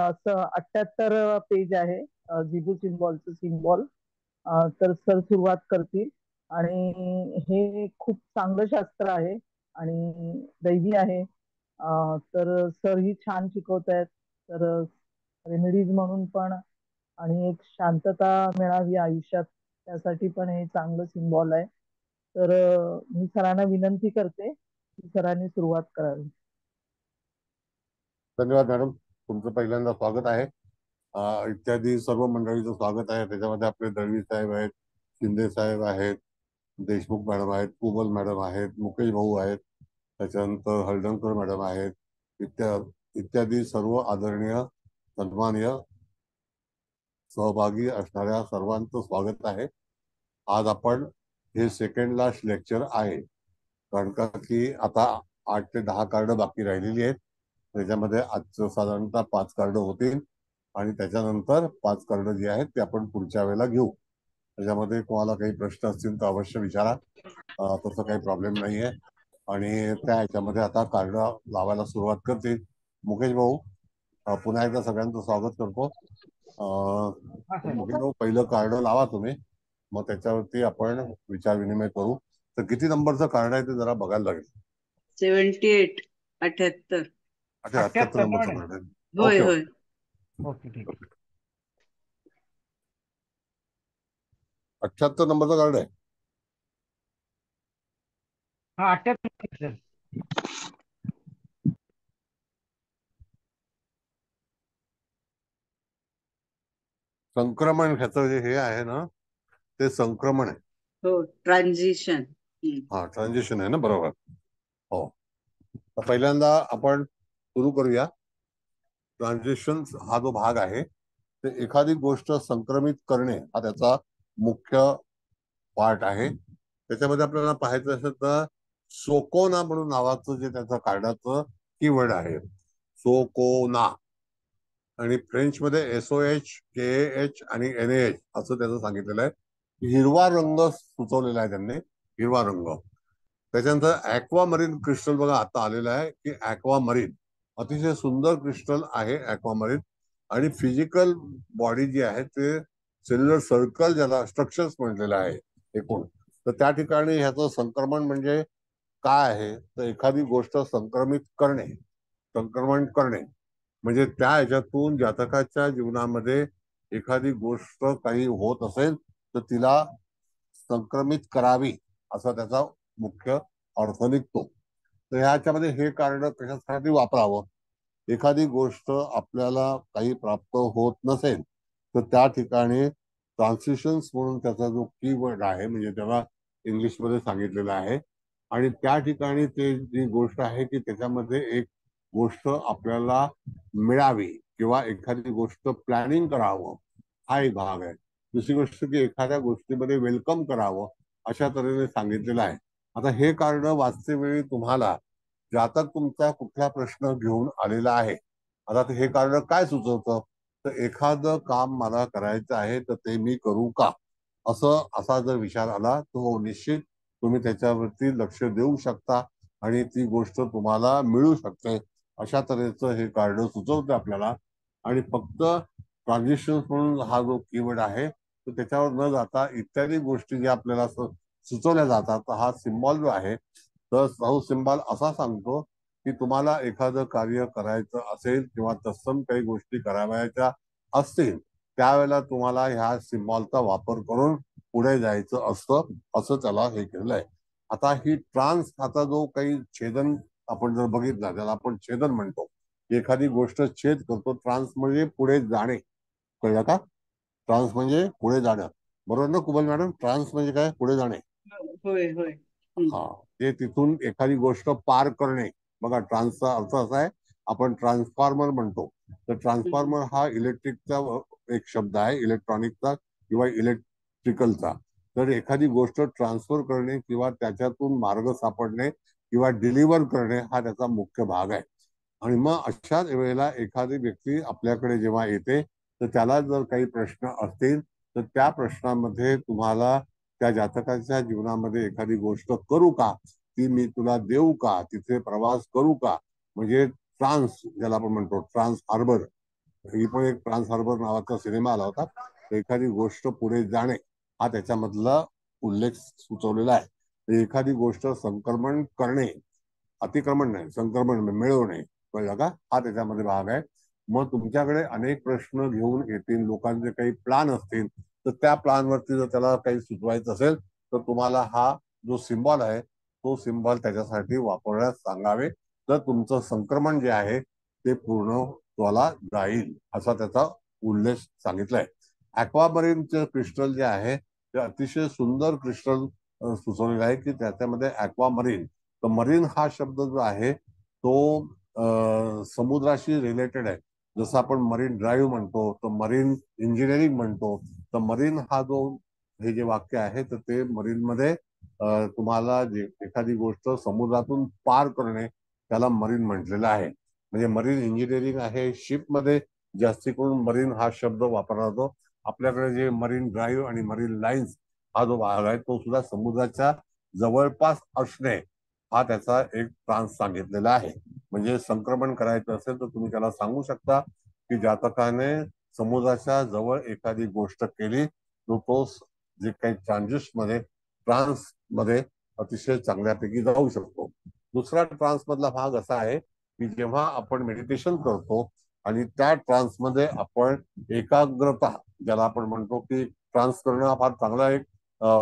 असं 78 पेज आहे झिबू सिम्बॉलचं सिम्बॉल. तर सर सुरुवात करतील. आणि हे खूप चांगलं शास्त्र आहे आणि दैवी आहे. तर सर ही छान शिकवत आहेत. तर रेमेडीज म्हणून पण आणि एक शांतता मिळावी आयुष्यात त्यासाठी पण हे चांगलं सिम्बॉल आहे. तर मी सरांना विनंती करते की सरांनी सुरुवात करावी. धन्यवाद मॅडम, तुमचं पहिल्यांदा स्वागत आहे. इत्यादी सर्व मंडळीचं स्वागत आहे. त्याच्यामध्ये आपले दळवी साहेब आहेत, शिंदे साहेब आहेत, देशमुख मॅडम आहेत, कुबल मॅडम आहेत, मुकेश भाऊ आहेत, त्याच्यानंतर हळदणकर मॅडम आहेत, इत्यादी सर्व आदरणीय सन्माननीय सहभागी असणाऱ्या सर्वांचं स्वागत आहे. आज आपण हे सेकंड लास्ट लेक्चर आहे, कारण का की आता 8 ते 10 कार्ड बाकी राहिलेली आहेत. त्याच्यामध्ये आजचं साधारणतः 5 कार्ड होतील आणि त्याच्यानंतर 5 कार्ड जे आहेत ते आपण पुढच्या वेळेला घेऊ. त्याच्यामध्ये कोणाला काही प्रश्न असतील तर अवश्य विचारा, तसं काही प्रॉब्लेम नाहीये. आणि त्या ह्याच्यामध्ये आता कार्ड लावायला सुरुवात करतील मुकेश भाऊ. पुन्हा एकदा सगळ्यांचं स्वागत करतो. मुकेश भाऊ, पहिलं कार्ड लावा तुम्ही, मग त्याच्यावरती आपण विचार विनिमय करू. तर किती नंबरचं कार्ड आहे ते जरा बघायला लागेल. 78 78. अच्छा, 78 नंबरचं कार्ड आहे. होय ओके होय. ओके ठीक आहे. 78 नंबरचं कार्ड आहे. हा 78 सर. संक्रमण ह्याचं जे हे आहे ना, ते संक्रमण आहे. हो, ट्रान्झिशन. हा, ट्रान्झिशन आहे ना, बरोबर. हो, तर पहिल्यांदा आपण सुरू करूया. ट्रान्झिशन हा जो भाग आहे ते एखादी गोष्ट संक्रमित करणे हा त्याचा मुख्य पार्ट आहे. त्याच्यामध्ये आपल्याला पाहायचं असेल तर सोकोना म्हणून नावाचं जे त्याचं कार्डाचं कीवर्ड आहे, सोकोना. आणि फ्रेंच मध्ये SOH KH आणि NAH असं त्याचं सांगितलेलं आहे. हिरवा रंग सुचवलेला आहे त्यांनी, हिरवा रंग. त्याच्यानंतर ऍक्वामरीन क्रिस्टल बघा आता आलेलं आहे की ऍक्वामरीन अतिशय सुंदर क्रिस्टल आहे ऍक्वामरीन. आणि फिजिकल बॉडी जी आहे ते सेल्युलर सर्कल ज्याला स्ट्रक्चर्स म्हटलेलं आहे एकूण. तर त्या ठिकाणी ह्याचं संक्रमण म्हणजे काय आहे, तर एखादी गोष्ट संक्रमित करणे, संक्रमण करणे म्हणजे त्या ह्याच्यातून जातकाच्या जीवनामध्ये एखादी गोष्ट काही होत असेल तर तिला संक्रमित करावी असा त्याचा मुख्य अर्थ निघतो. तर ह्याच्यामध्ये हे कार्ड कशासाठी वापरावं, एखादी गोष्ट आपल्याला काही प्राप्त होत नसेल तर त्या ठिकाणी ट्रान्सिशन्स म्हणून त्याचा जो कीवर्ड आहे म्हणजे त्याला इंग्लिशमध्ये सांगितलेलं आहे. आणि त्या ठिकाणी ते जी गोष्ट आहे की त्याच्यामध्ये एक गोष्ट आपल्याला मिळावी किंवा एखादी गोष्ट प्लॅनिंग करावं हा एक भाग आहे. दुसरी गोष्ट की एखाद्या गोष्टीमध्ये वेलकम करावं अशा तऱ्हेने सांगितलेलं आहे. आता हे कार्ड वाचते वेळी तुम्हाला जातक तुमचा कुठला प्रश्न घेऊन आलेला आहे, आता हे कार्ड काय सुचवतं, तर एखादं काम मला करायचं आहे तर ते मी करू का, असा जर विचार आला तर हो निश्चित तुम्ही त्याच्यावरती लक्ष देऊ शकता आणि ती गोष्ट तुम्हाला मिळू शकते. अशा तऱ्हेचं हे कार्ड सुचवतं आपल्याला. आणि फक्त ट्रान्झिशन म्हणून हा जो कीवर्ड आहे तर त्याच्यावर न जाता इत्यादी गोष्टी ज्या आपल्याला सुचवल्या जातात, तर हा सिम्बॉल जो आहे तर हा सिम्बॉल असा सांगतो की तुम्हाला एखादं कार्य करायचं असेल किंवा तत्सम काही गोष्टी करावयाच्या असतील त्यावेळेला तुम्हाला ह्या सिम्बॉलचा वापर करून पुढे जायचं असतं, असं त्याला हे केलेलं आहे. आता ही ट्रान्स आता जो काही छेदन आपण जर बघितला त्याला आपण छेदन म्हणतो, एखादी गोष्ट छेद करतो. ट्रान्स म्हणजे पुढे जाणे, कळलं का? ट्रान्स म्हणजे पुढे जाणं, बरोबर ना कुबल मॅडम? ट्रान्स म्हणजे काय? पुढे जाणे. होय होय. हा, ते तिथून एखादी गोष्ट पार करणे. बघा ट्रान्सचा अर्थ असा आहे, आपण ट्रान्सफॉर्मर म्हणतो तर ट्रान्सफॉर्मर हा इलेक्ट्रिकचा एक शब्द आहे, इलेक्ट्रॉनिकचा किंवा इलेक्ट्रिकलचा. तर एखादी गोष्ट ट्रान्सफर करणे किंवा त्याच्यातून मार्ग सापडणे किंवा डिलिव्हर करणे हा त्याचा मुख्य भाग आहे. आणि मग अशाच वेळेला एखादी व्यक्ती आपल्याकडे जेव्हा येते तर त्याला जर काही प्रश्न असतील तर त्या प्रश्नामध्ये तुम्हाला त्या जातकाच्या जीवनामध्ये एखादी गोष्ट करू का, ती मी तुला देऊ का, तिथे प्रवास करू का, म्हणजे ट्रान्स ज्याला आपण म्हणतो ट्रान्स हार्बर, ही पण एक ट्रान्स हार्बर नावाचा सिनेमा आला होता. एखादी गोष्ट पुढे जाणे हा त्याच्यामधला उल्लेख सुचवलेला आहे. एखादी गोष्ट संक्रमण करणे, अतिक्रमण नाही, संक्रमण मिळवणे, कळलं का, हा त्याच्यामध्ये भाग आहे. मग तुमच्याकडे अनेक प्रश्न घेऊन येतील, लोकांचे काही प्लान असतील, तर त्या प्लानवरती जर त्याला काही सुचवायचं असेल तर तुम्हाला हा जो सिम्बॉल आहे तो सिम्बॉल त्याच्यासाठी वापरण्यास सांगावे, तर तुमचं संक्रमण जे आहे ते पूर्ण तुम्हाला जाईल, असा त्याचा उल्लेख सांगितलाय. ॲक्वामरीनचे क्रिस्टल जे आहे ते अतिशय सुंदर क्रिस्टल सुचवलेलं आहे की त्याच्यामध्ये ॲक्वामरीन, तर मरीन हा शब्द जो आहे तो समुद्राशी रिलेटेड आहे. जसं आपण मरीन ड्राईव्ह म्हणतो, तर मरीन इंजिनिअरिंग म्हणतो, तर मरीन हा जो हे जे वाक्य आहे तर ते मरीन मध्ये तुम्हाला जे एखादी गोष्ट समुद्रातून पार करणे त्याला मरीन म्हटलेलं आहे. म्हणजे मरीन इंजिनिअरिंग आहे. शिपमध्ये जास्ती करून मरीन हा शब्द वापरला जातो. आपल्याकडे जे मरीन ड्राईव्ह आणि मरीन लाईन्स हा जो भाग आहे तो सुद्धा समुद्राच्या जवळपास असणे हा त्याचा एक ट्रान्स सांगितलेला आहे. म्हणजे संक्रमण करायचं असेल तर तुम्ही त्याला सांगू शकता की जातकाने समुद्राच्या जवळ एखादी गोष्ट केली तर तो जे काही ट्रान्स मध्ये अतिशय चांगल्यापैकी जाऊ शकतो. दुसरा ट्रान्स मधला भाग असा आहे की जेव्हा आपण मेडिटेशन करतो आणि त्या ट्रान्स मध्ये आपण एकाग्रता, ज्याला आपण म्हणतो की ट्रान्स करणं हा फार चांगला एक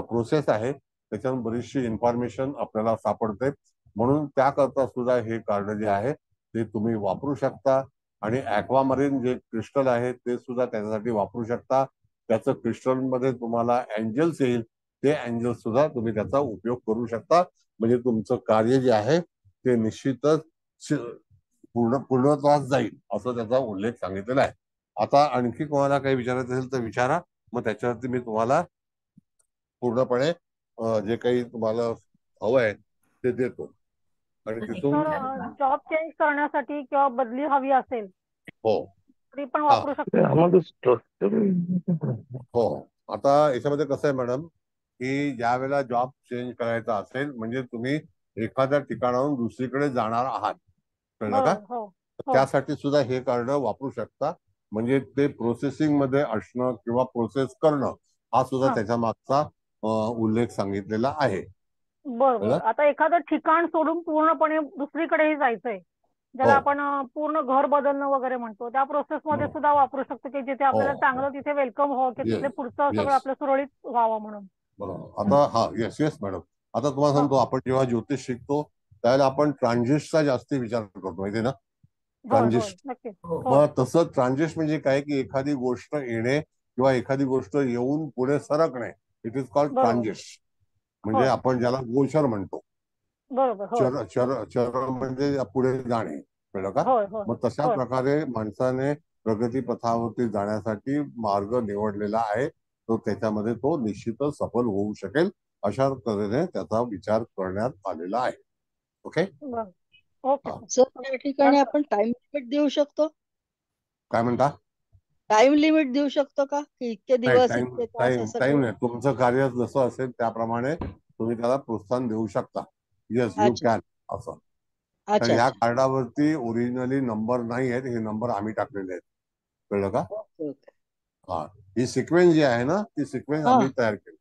प्रोसेस आहे, त्याच्यातून बरीचशी इन्फॉर्मेशन आपल्याला सापडते. म्हणून त्याकरता सुद्धा हे कार्ड जे आहे ते तुम्ही वापरू शकता. आणि ॲक्वामरीन जे क्रिस्टल आहे ते सुद्धा त्याच्यासाठी वापरू शकता. त्याचं क्रिस्टल मध्ये तुम्हाला एंजल्स येईल, ते एंजल्स सुद्धा तुम्ही त्याचा उपयोग करू शकता. म्हणजे तुमचं कार्य जे आहे ते निश्चितच पूर्णत्वास जाईल असं त्याचा उल्लेख सांगितलेला आहे. आता आणखी कोणाला काही विचारायचं असेल तर विचारा, मग त्याच्यावरती मी तुम्हाला पूर्णपणे जे काही तुम्हाला हवं आहे ते देतो. आणि तिथून सर जॉब चेंज करण्यासाठी किंवा बदली हवी असेल हो तरी पण हा वापरू शकतो. हो. आता याच्यामध्ये कसं आहे मॅडम की ज्या वेळेला जॉब चेंज करायचा असेल म्हणजे तुम्ही एखाद्या ठिकाणाहून दुसरीकडे जाणार आहात, कळलं का, बरोबर. हो हो त्यासाठी सुद्धा हे कार्ड वापरू शकता. म्हणजे ते प्रोसेसिंग मध्ये असणं किंवा प्रोसेस करणं हा सुद्धा हा त्याच्या मागचा उल्लेख सांगितलेला आहे. बरोबर. कळलं? आता एखादं ठिकाण सोडून पूर्णपणे दुसरीकडेही जायचंय, हो ज्याला आपण पूर्ण घर बदलणं वगैरे म्हणतो, त्या प्रोसेस मध्ये हो सुद्धा वापरू शकतो की जिथे हो आपल्याला चांगलं तिथे वेलकम व्हावं, की येस तिथले पुढचं सगळं येस आपलं सुरळीत व्हावं म्हणून. बरोबर. आता हा येस येस मॅडम. आता तुम्हाला हो सांगतो, आपण जेव्हा ज्योतिष शिकतो त्यावेळेला आपण ट्रान्झिस्टचा जास्ती विचार करतो, माहिती ना, होय होय ट्रान्झिस्ट. नक्कीच. होय मग तसं ट्रान्झिस्ट म्हणजे काय की एखादी गोष्ट येणे किंवा एखादी गोष्ट येऊन पुढे सरकणे, इट इज कॉल्ड बरोबर. ट्रान्झिस्ट. म्हणजे होय आपण ज्याला गोचर म्हणतो. बरोबर. होय चर चर चर म्हणजे पुढे जाणे, कळलं का. होय होय मग तशा होय प्रकारे माणसाने प्रगती पथावरती जाण्यासाठी मार्ग निवडलेला आहे, तो त्याच्यामध्ये तो निश्चितच सफल होऊ शकेल अशा तऱ्हेने त्याचा विचार करण्यात आलेला आहे. ओके. बरं. ओके हा. सर. सर त्या ठिकाणी आपण टाइम लिमिट देऊ शकतो? काय म्हणता? टाइम लिमिट देऊ शकतो का, की इतके नाही, दिवस टाइम इतके तास टाइम असं टाइम काही? नाही. तुमचं कार्य जसं असेल त्याप्रमाणे तुम्ही त्याला प्रोत्साहन देऊ शकता. येस यू अच्छा कॅन असं. तर अच्छा ह्या अच्छा. कार्डावरती ओरिजिनली नंबर नाही आहेत, हे नंबर आम्ही टाकलेले आहेत, कळलं का. Okay okay. हा, ही सिक्वेन्स जी आहे ना ती सिक्वेन्स हा आम्ही तयार केली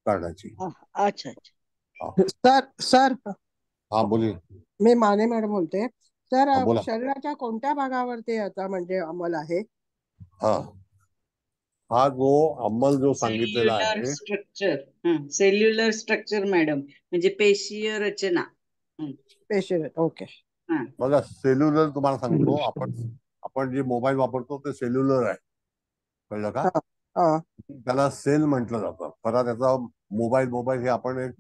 कार्डाची. हा, अच्छा अच्छा. हा सर सर हा बोलिये. मी माने मॅडम बोलते. सर हा बोला. शरीराच्या कोणत्या भागावरती याचा म्हणजे अंमल आहे? हा हा जो अंमल जो सांगितलेला सेल्युलर आहे, स्ट्रक्चर. सेल्युलर स्ट्रक्चर मॅडम, म्हणजे पेशीय रचना. पेशी. ओके. हा बघा सेल्युलर तुम्हाला सांगतो, आपण आपण जे मोबाईल वापरतो ते सेल्युलर आहे, कळलं का. हा हा त्याला सेल म्हटलं जातं. खरा त्याचा मोबाईल मोबाईल हे आपण एक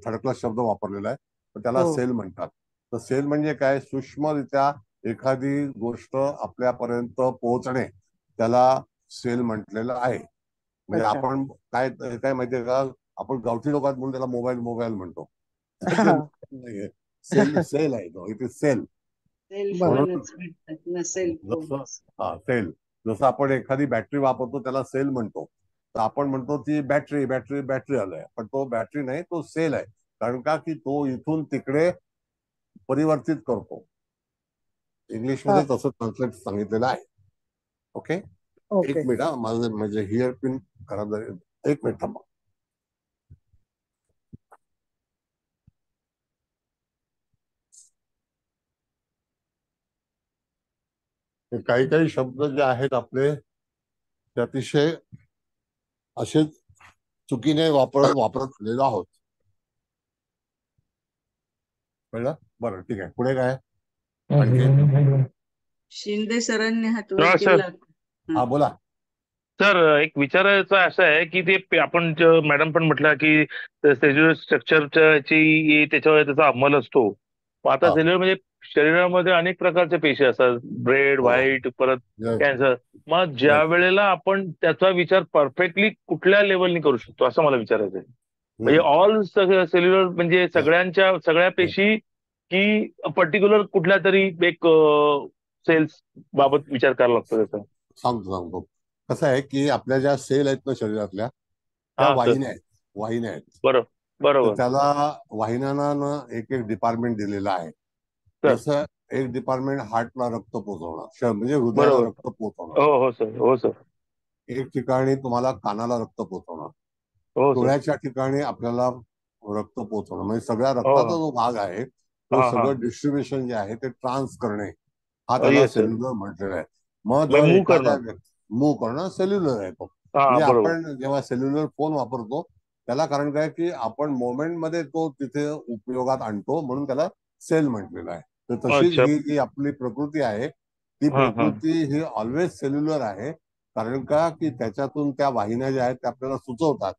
थर्ड क्लास शब्द वापरलेला आहे, तर त्याला हो. सेल म्हणतात. तर सेल म्हणजे काय, सूक्ष्मरित्या एखादी गोष्ट आपल्यापर्यंत पोहोचणे त्याला सेल म्हटलेलं आहे. म्हणजे अच्छा. आपण काय काय माहितीये का, आपण गावठी लोकात म्हणून त्याला मोबाईल मोबाईल म्हणतो. ते हा. मोबाईल नाहीये, सेल सेल आहे तो, इट इज सेल. सेल बरं. म्हणून फोनच म्हणतात ना, सेल फोन. जसं हा सेल, जसं आपण एखादी बॅटरी वापरतो त्याला सेल म्हणतो, तर आपण म्हणतो ती बॅटरी बॅटरी बॅटरी आलाय, पण तो बॅटरी नाही, तो सेल आहे. कारण का की तो इथून तिकडे परिवर्तित करतो. इंग्लिश हा. मध्ये तसं ट्रान्सलेट सांगितलेलं आहे. ओके. ओके. एक मिनिट हा, माझं म्हणजे हिअर पिन खराब झाले. एक मिनिट थांबा. हे काही काही शब्द जे आहेत आपले ते अतिशय असेच चुकीने वापरत आलेलो आहोत. कळलं? बरं ठीक आहे. पुढे काय आणखी? शिंदे सरांनी हात वर नमस्कार केला. हा बोला. सर. एक विचारायचं असं आहे की ते आपण मॅडम पण म्हटलं की सेल्युलर स्ट्रक्चरच्या त्याच्यावर त्याचा अंमल असतो. आता हा. सेल्युलर म्हणजे शरीरामध्ये अनेक प्रकारच्या पेशी असतात. ब्रेड, हो. व्हाईट, परत Yes, कॅन्सर. मग ज्या yes. वेळेला आपण त्याचा विचार परफेक्टली कुठल्या लेवलनी करू शकतो असं मला विचारायचं आहे. म्हणजे हम्म. ऑल सेल्युलर म्हणजे सगळ्या Yes. पेशी की पर्टिक्युलर कुठल्या तरी एक सेल्स बाबत विचार करावा लागतो त्याचा. सांगतो. कसं आहे की आपल्या ज्या सेल आहेत ना शरीरातल्या त्या हा सर. वाहिन्या आहेत. तर बरोबर त्याला वाहिन्यांना ना एक एक डिपार्टमेंट दिलेला आहे. सर. जसं एक डिपार्टमेंट हार्टला रक्त पोहोचवणं, म्हणजे हृदयाला बरोबर. रक्त पोहोचवणं. हो सर. हो सर. एक ठिकाणी तुम्हाला कानाला रक्त पोहोचवणं, हो सर. डोळ्याच्या ठिकाणी आपल्याला रक्त पोहोचवणं, म्हणजे सगळ्या हो. रक्ताचा जो भाग आहे तो हा. सगळं डिस्ट्रीब्युशन जे आहे ते ट्रान्स करणे, हा त्याला येस सर. सेल्युलर म्हटलेला आहे. मग मग जर मूव्ह एखाद्या करणं. मूव्ह करणं सेल्युलर आहे तो. हा म्हणजे बरोबर. आपण जेव्हा सेल्युलर फोन वापरतो त्याला कारण काय की आपण मोमेंट मध्ये तो तिथे उपयोगात आणतो, म्हणून त्याला सेल म्हटलेलं आहे. तर तशीच अच्छा. ही जी आपली प्रकृती आहे ती हा. प्रकृती ही ऑलवेज सेल्युलर आहे. कारण का की त्याच्यातून त्या वाहिन्या ज्या आहेत त्या आपल्याला सुचवतात.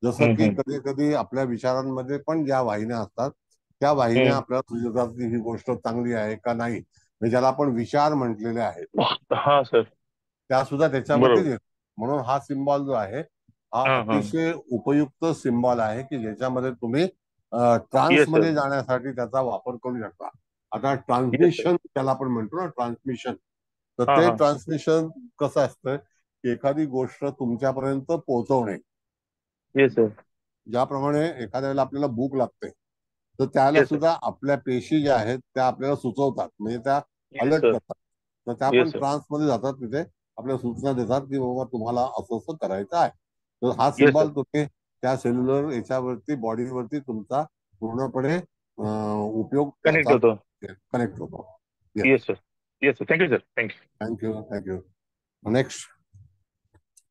जसं की हम्म. कधी कधी आपल्या विचारांमध्ये पण ज्या वाहिन्या असतात त्या वाहिन्या आपल्याला सुचवतात की ही गोष्ट चांगली आहे का नाही, म्हणजे ज्याला आपण विचार म्हटलेले आहेत हा सर. त्या सुद्धा त्याच्यावरतीच बरोबर. येतात. म्हणून हा सिम्बॉल जो आहे हा हा. अतिशय उपयुक्त सिम्बॉल आहे की ज्याच्यामध्ये तुम्ही ट्रान्स येस सर. मध्ये जाण्यासाठी त्याचा वापर करू शकता. आता येस सर. ट्रान्समिशन त्याला आपण म्हणतो ना, ट्रान्समिशन. तर ते हा. ट्रान्समिशन कसं असतं की एखादी गोष्ट तुमच्यापर्यंत पोहोचवणे. Yes sir. ज्याप्रमाणे एखाद्या वेळेला आपल्याला भूक लागते तर त्याला येस सर. सुद्धा आपल्या पेशी ज्या आहेत त्या आपल्याला सुचवतात, म्हणजे त्या येस अलर्ट सर. करतात. तर त्या पण येस सर. ट्रान्स मध्ये जातात, तिथे आपल्या सूचना देतात की बाबा तुम्हाला असं असं करायचं आहे. तर हा येस सर. सिम्बॉल तुम्ही त्या सेल्युलर याच्यावरती बॉडीवरती तुमचा पूर्णपणे उपयोग कनेक्ट त्याचा होतो. कनेक्ट होतो. Yes sir. Yes sir. Thank you sir. Thank you. Thank you. Next.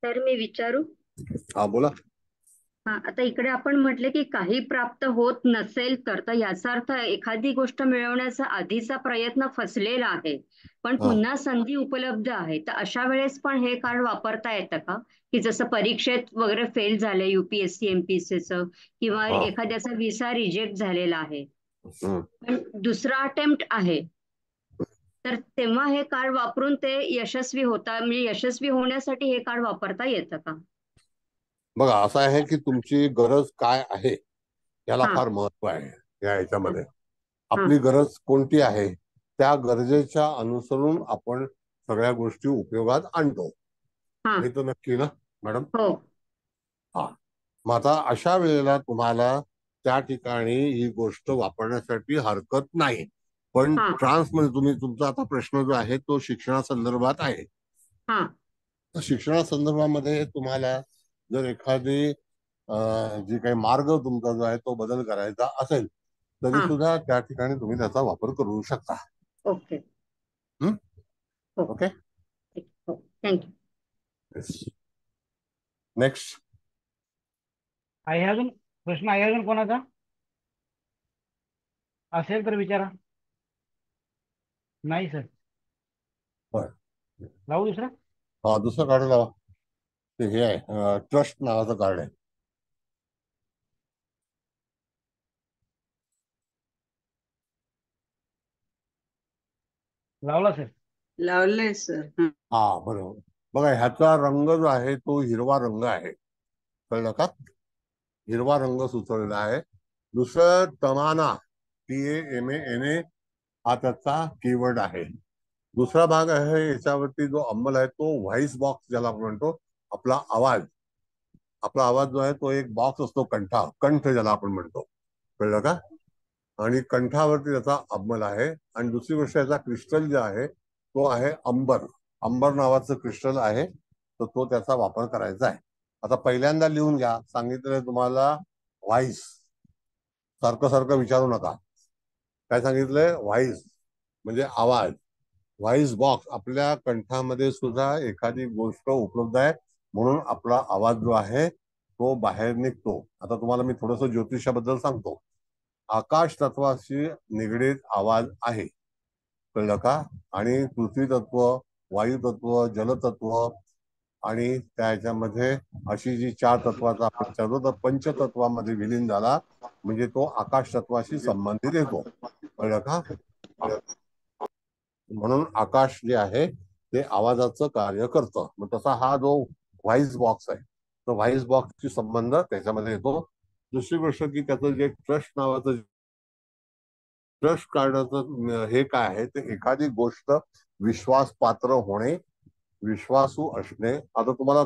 तर मी विचारू. हा बोला. हा, आता इकडे आपण म्हटले की काही प्राप्त होत नसेल तर याचा अर्थ एखादी गोष्ट मिळवण्याचा आधीचा प्रयत्न फसलेला आहे पण हा. पुन्हा संधी उपलब्ध आहे, तर अशा वेळेस पण हे कार्ड वापरता येतं का? की जसं परीक्षेत वगैरे फेल झाले UPSC MPSCचं, किंवा हा. एखाद्याचा व्हिसा रिजेक्ट झालेला आहे हम्म. पण दुसरा अटेम्प्ट आहे, तर तेव्हा हे कार्ड वापरून ते यशस्वी म्हणजे यशस्वी होण्यासाठी हे कार्ड वापरता येतं का? बघा असं आहे की तुमची गरज काय आहे याला हा. फार महत्व आहे या याच्यामध्ये. हा. आपली गरज कोणती आहे त्या गरजेच्या अनुसरून आपण सगळ्या गोष्टी उपयोगात आणतो. हा. हे तर नक्की ना मॅडम? हो. हा. मग आता अशा वेळेला तुम्हाला त्या ठिकाणी ही गोष्ट वापरण्यासाठी हरकत नाही. पण हा. ट्रान्स मध्ये तुमचा आता प्रश्न जो आहे तो शिक्षणासंदर्भात आहे. हा. तर शिक्षणासंदर्भामध्ये तुम्हाला जर एखादी जी काही मार्ग तुमचा जो आहे तो बदल करायचा असेल तरी हा. सुद्धा त्या ठिकाणी तुम्ही त्याचा वापर करू शकता. ओके. हम्म? हो. ओके. हो, थँक्यू. नेक्स्ट. आहे अजून प्रश्न? आहे अजून कोणाचा? असेल तर विचारा. नाही सर. होय. लावू दुसरा? हा दुसरं कार्ड लावा. ते हे आहे ट्रस्ट नावाचं कार्ड आहे. लावला सर. लावलंय सर. हा बरोबर. बघा ह्याचा रंग जो आहे तो हिरवा रंग आहे. कळलं का? हिरवा रंग सुचवलेला आहे. दुसरं तमाना, TAMANA हा त्याचा कीवर्ड आहे. दुसरा भाग आहे याच्यावरती जो अंमल आहे तो व्हॉइस बॉक्स ज्याला आपण म्हणतो. आपला आवाज जो आहे तो एक बॉक्स असतो, कंठ ज्याला आपण म्हणतो. कळलं का? आणि कंठावरती त्याचा अंमल आहे. आणि दुसरी गोष्ट याचा क्रिस्टल जे आहे तो आहे अंबर. अंबर नावाचं क्रिस्टल आहे, तर तो त्याचा वापर करायचा आहे. आता पहिल्यांदा लिहून घ्या, सांगितलंय तुम्हाला व्हॉइस. सारखं सारखं विचारू नका. काय सांगितलंय? व्हॉइस म्हणजे आवाज. Voice box. आपल्या कंठामध्ये सुद्धा एखादी गोष्ट उपलब्ध आहे, म्हणून आपला आवाज जो आहे तो बाहेर निघतो. आता तुम्हाला मी थोडस ज्योतिषाबद्दल सांगतो. आकाश तत्वाशी निगडीत आवाज आहे, कळलं का? आणि पृथ्वी तत्व, वायू तत्व, जलतत्व आणि त्याच्यामध्ये अशी जी 4 तत्वाचा आपण विचारतो, तर पंचतत्वामध्ये विलीन झाला म्हणजे तो आकाश तत्वाशी संबंधित येतो, कळलं का? म्हणून आकाश जे आहे ते आवाजाचं कार्य करतं. मग तसा हा जो व्हॉइस बॉक्स आहे, तो व्हॉइस बॉक्सची संबंध त्याच्यामध्ये येतो. दुसरी गोष्ट की त्याचं जे ट्रस्ट नावाचं ट्रस्ट काढण्याचं हे काय आहे, ते एखादी गोष्ट विश्वास पात्र होणे, विश्वासू असणे. आता तुम्हाला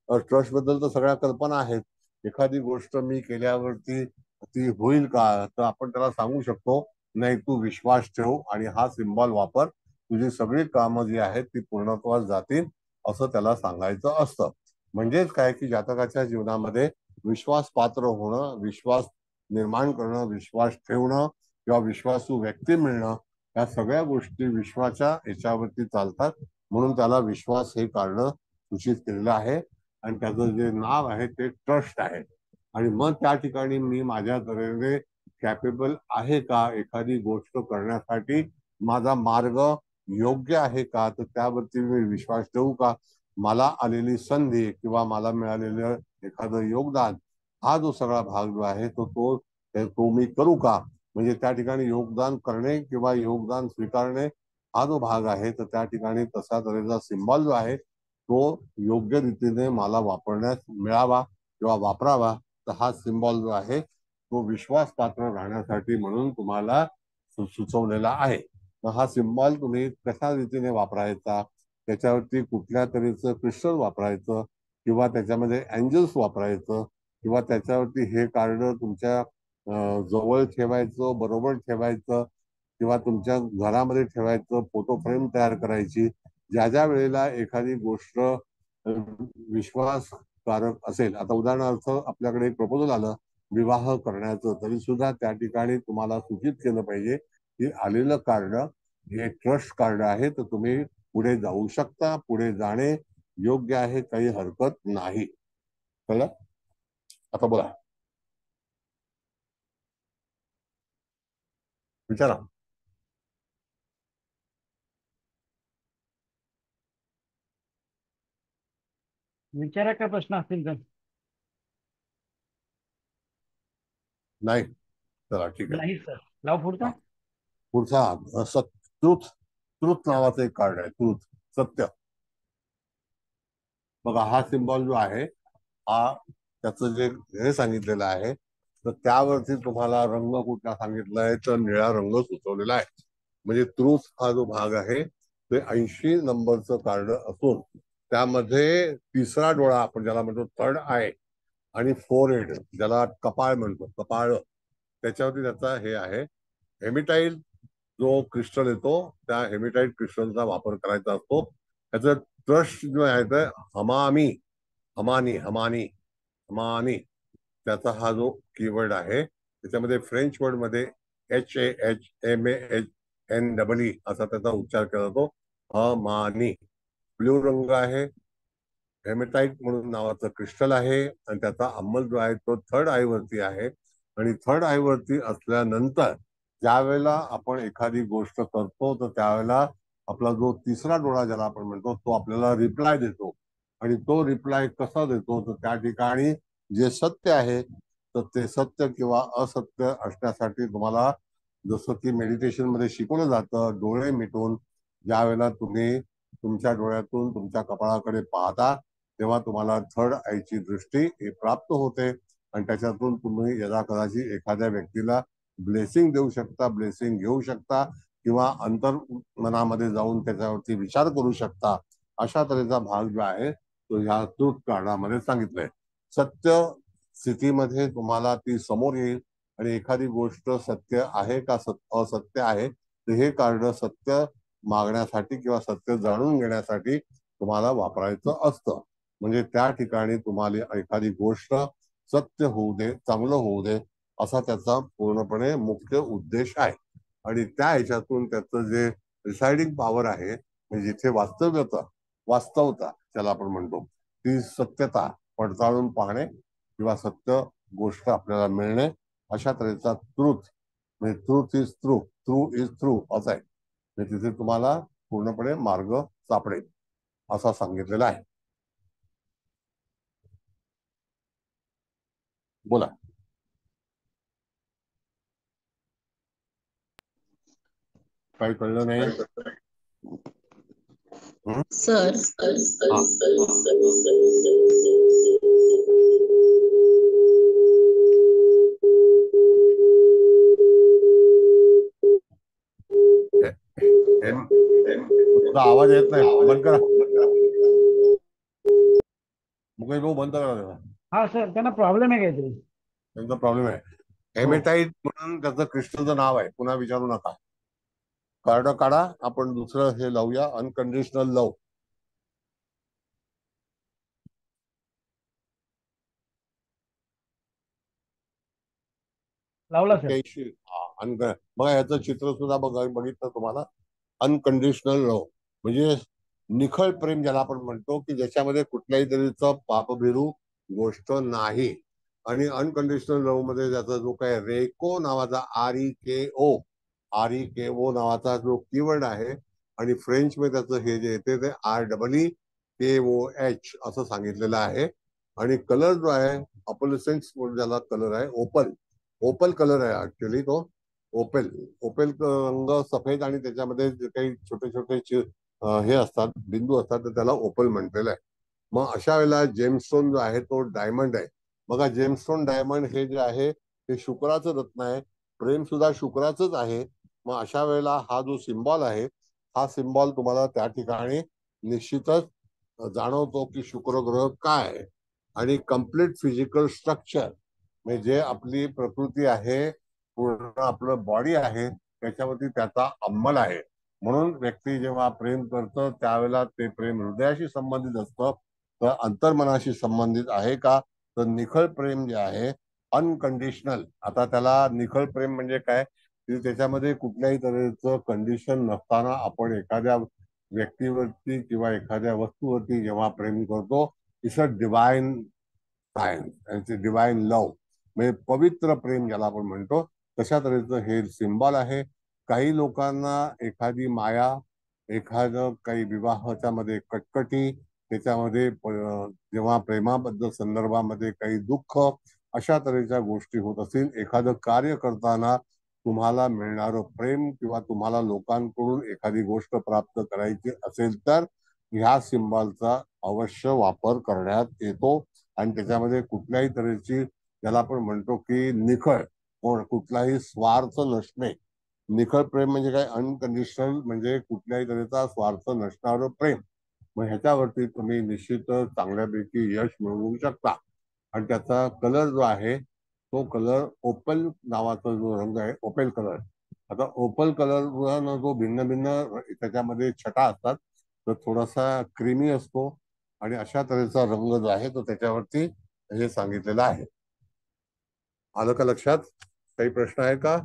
ट्रस्ट बद्दल तर सगळ्या कल्पना आहेत. एखादी गोष्ट मी केल्यावरती ती होईल का, तर आपण त्याला सांगू शकतो नाही तू विश्वास ठेव आणि हा सिम्बॉल वापर, तुझी सगळी कामं जी आहेत ती पूर्णत्वास जातील, असं त्याला सांगायचं असतं. म्हणजेच काय की जातकाच्या जीवनामध्ये विश्वास पात्र होणं, विश्वास निर्माण करणं, विश्वास ठेवणं किंवा विश्वासू व्यक्ती मिळणं, या सगळ्या गोष्टी विश्वाच्या याच्यावरती चालतात. म्हणून त्याला विश्वास हे कारणं सूचित केलेलं आहे आणि त्याचं जे नाव आहे ते ट्रस्ट आहे. आणि मग त्या ठिकाणी मी माझ्या तऱ्हेने कॅपेबल आहे का एखादी गोष्ट करण्यासाठी, माझा मार्ग योग्य आहे का, तर त्यावरती मी विश्वास ठेवू का, मला आलेली संधी किंवा मला मिळालेलं एखादं योगदान, हा जो सगळा भाग जो आहे तो मी करू का. म्हणजे त्या ठिकाणी योगदान करणे किंवा योगदान स्वीकारणे हा जो भाग आहे, तर त्या ठिकाणी तसा तऱ्हेचा सिम्बॉल जो आहे तो योग्य रीतीने मला वापरण्यास मिळावा किंवा वापरावा. तर हा सिम्बॉल जो आहे तो विश्वास पात्र राहण्यासाठी म्हणून तुम्हाला सुचवलेला आहे. मग हा सिम्बॉल तुम्ही कशा रीतीने वापरायचा, त्याच्यावरती कुठल्या तऱ्हेचं क्रिस्टल वापरायचं किंवा त्याच्यामध्ये एंजल्स वापरायचं किंवा त्याच्यावरती हे कार्ड तुमच्या जवळ ठेवायचं, बरोबर ठेवायचं किंवा तुमच्या घरामध्ये ठेवायचं, फोटो फ्रेम तयार करायची. ज्या ज्या वेळेला एखादी गोष्ट विश्वासकारक असेल, आता उदाहरणार्थ आपल्याकडे एक प्रपोजल आलं विवाह करण्याचं, तरी सुद्धा त्या ठिकाणी तुम्हाला सूचित केलं पाहिजे की आलेलं कार्ड हे ट्रस्ट कार्ड आहे, तर तुम्ही पुढे जाऊ शकता, पुढे जाणे योग्य आहे, काही हरकत नाही. कळलं? आता बोला, विचारा. विचारा काय प्रश्न असतील तर. नाही, चला ठीक आहे. नाही सर. लाव पुढचा. पुढचा ट्रुथ. ट्रुथ नावाचं एक कार्ड आहे, ट्रुथ, सत्य. बघा हा सिम्बॉल जो आहे हा त्याचं जे हे सांगितलेलं आहे, तर त्यावरती तुम्हाला रंग कुठला सांगितलाय, तर निळा रंग सुचवलेला आहे. म्हणजे ट्रुथ हा जो भाग आहे ते 80 नंबरचं कार्ड असून त्यामध्ये तिसरा डोळा आपण ज्याला म्हणतो थर्ड आय आणि फोरहेड ज्याला कपाळ म्हणतो, कपाळ, त्याच्यावरती त्याचा हे आहे. हेमिटाइल जो क्रिस्टल येतो त्या हेमिटाइट क्रिस्टलचा वापर करायचा असतो. त्याचं ट्रस्ट जो आहे ते हमामी, हमानी, हमानी, हमानी, त्याचा हा जो कीवर्ड आहे त्याच्यामध्ये फ्रेंच वर्ड मध्ये HAHMAHNEE असा त्याचा उच्चार केला जातो, हमानी. ब्ल्यू रंग आहे, हेमेटाइट म्हणून नावाचं क्रिस्टल आहे आणि त्याचा अंमल जो आहे तो थर्ड आय वरती आहे. आणि थर्ड आय वरती असल्यानंतर ज्या वेळेला आपण एखादी गोष्ट करतो तर त्यावेळेला आपला जो तिसरा डोळा ज्याला आपण म्हणतो तो आपल्याला रिप्लाय देतो. आणि तो रिप्लाय कसा देतो, तर त्या ठिकाणी जे सत्य आहे तर ते सत्य किंवा असत्य असण्यासाठी तुम्हाला जसं की मेडिटेशन मध्ये शिकवलं जातं, डोळे मिटून ज्या वेळेला तुम्ही तुमच्या डोळ्यातून तुमच्या कपाळाकडे पाहता तेव्हा तुम्हाला थर्ड आयची दृष्टी हे प्राप्त होते आणि त्याच्यातून तुम्ही यदा कदाचित एखाद्या व्यक्तीला ब्लेसिंग देऊ शकता, ब्लेसिंग घेऊ शकता किंवा अंतर मनामध्ये जाऊन त्याच्यावरती विचार करू शकता. अशा तऱ्हेचा भाग जो आहे तो ह्या ट्रुथ कार्डामध्ये सांगितलंय. सत्य स्थितीमध्ये तुम्हाला ती समोर येईल आणि एखादी गोष्ट सत्य आहे का असत्य आहे, तर हे कार्ड सत्य मागण्यासाठी किंवा सत्य जाणून घेण्यासाठी तुम्हाला वापरायचं असतं. म्हणजे त्या ठिकाणी तुम्हाला एखादी गोष्ट सत्य होऊ दे, चांगलं होऊ दे, असा त्याचा पूर्णपणे मुख्य उद्देश आहे. आणि त्या ह्याच्यातून त्याचं जे रिसाइडिंग पॉवर आहे, म्हणजे जिथे वास्तवता ज्याला आपण म्हणतो, ती सत्यता पडताळून पाहणे किंवा सत्य गोष्ट आपल्याला मिळणे, अशा तऱ्हेचा ट्रूथ, म्हणजे truth is true, true is true असं आहे. म्हणजे तिथे तुम्हाला पूर्णपणे मार्ग सापडेल असा सांगितलेला आहे. बोला. काही कळलं नाही सर तुझा आवाज येत नाही, बंद करा. मुकेश भाऊ बंद करा त्याला. हा सर, त्यांना प्रॉब्लेम आहे काहीतरी. त्यांचा प्रॉब्लेम आहे. हेमेटाईट म्हणून त्याचं क्रिस्टलचं नाव आहे, पुन्हा विचारू नका. कार्ड काढा, आपण दुसरं हे लावूया, अनकंडिशनल लव. लावला सर. 81. बघा याचं चित्र सुद्धा बघितलं तुम्हाला. अनकंडिशनल लव म्हणजे निखळ प्रेम ज्याला आपण म्हणतो, की ज्याच्यामध्ये कुठल्याही तऱ्हेचं पापभिरू गोष्ट नाही. आणि अनकंडिशनल लव मध्ये त्याचा जो काय रेको नावाचा REKO नावाचा जो कीवर्ड आहे, आणि फ्रेंच मध्ये त्याचं हे जे येते ते REEKOH असं सांगितलेलं आहे. आणि कलर जो आहे ऑपोलिसेंट्स ज्याला कलर आहे, ओपल कलर आहे ऍक्च्युअली तो. ओपेल रंग सफेद, आणि त्याच्यामध्ये जे काही छोटे छोटे हे असतात, बिंदू असतात, तर त्याला ओपल म्हटलेलं आहे. मग अशा वेळेला जेमस्टोन जो आहे तो डायमंड आहे. बघा जेमस्टोन डायमंड हे जे आहे ते शुक्राचं रत्न आहे, प्रेम सुद्धा शुक्राचंच आहे. मग अशा वेळेला हा जो सिम्बॉल आहे, हा सिम्बॉल तुम्हाला त्या ठिकाणी निश्चितच जाणवतो की शुक्र ग्रह काय आहे. आणि कम्प्लीट फिजिकल स्ट्रक्चर म्हणजे जे आपली प्रकृती आहे, पूर्ण आपलं बॉडी आहे, त्याच्यावरती त्याचा अंमल आहे. म्हणून व्यक्ती जेव्हा प्रेम करतं त्यावेळेला ते प्रेम हृदयाशी संबंधित असतं, तर अंतर्मनाशी संबंधित आहे का, तर निखळ प्रेम जे आहे अनकंडिशनल. आता त्याला निखळ प्रेम म्हणजे काय, की त्याच्यामध्ये कुठल्याही तऱ्हेचं कंडिशन नसताना आपण एखाद्या व्यक्तीवरती किंवा एखाद्या वस्तूवरती जेव्हा प्रेम करतो, it's a divine science, divine love, म्हणजे पवित्र प्रेम ज्याला आपण म्हणतो, तशा तऱ्हेचं हे सिम्बॉल आहे. काही लोकांना एखादी माया, एखादं काही विवाहाच्या मध्ये कटकटी, त्याच्यामध्ये जेव्हा प्रेमाबद्दल संदर्भामध्ये काही दुःख, अशा तऱ्हेच्या गोष्टी होत असतील, एखादं कार्य करताना तुम्हाला मिळणारं प्रेम किंवा तुम्हाला लोकांकडून एखादी गोष्ट प्राप्त करायची असेल, तर ह्या सिम्बॉलचा अवश्य वापर करण्यात येतो. आणि त्याच्यामध्ये कुठल्याही तऱ्हेची ज्याला आपण म्हणतो की निखळ, कुठलाही स्वार्थ नसणे. निखळ प्रेम म्हणजे काय, अनकंडिशनल म्हणजे कुठल्याही तऱ्हेचा स्वार्थ नसणारं प्रेम. मग ह्याच्यावरती तुम्ही निश्चित चांगल्यापैकी यश मिळवू शकता. आणि त्याचा कलर जो आहे तो कलर ओपल नावाचा जो रंग आहे, ओपेल कलर. आता ओपल कलर जो भिन्न भिन्न त्याच्यामध्ये छटा असतात, तर थोडासा क्रीमी असतो, आणि अशा तऱ्हेचा रंग जो आहे तो त्याच्यावरती हे सांगितलेलं आहे. आलं का लक्षात? काही प्रश्न आहे का?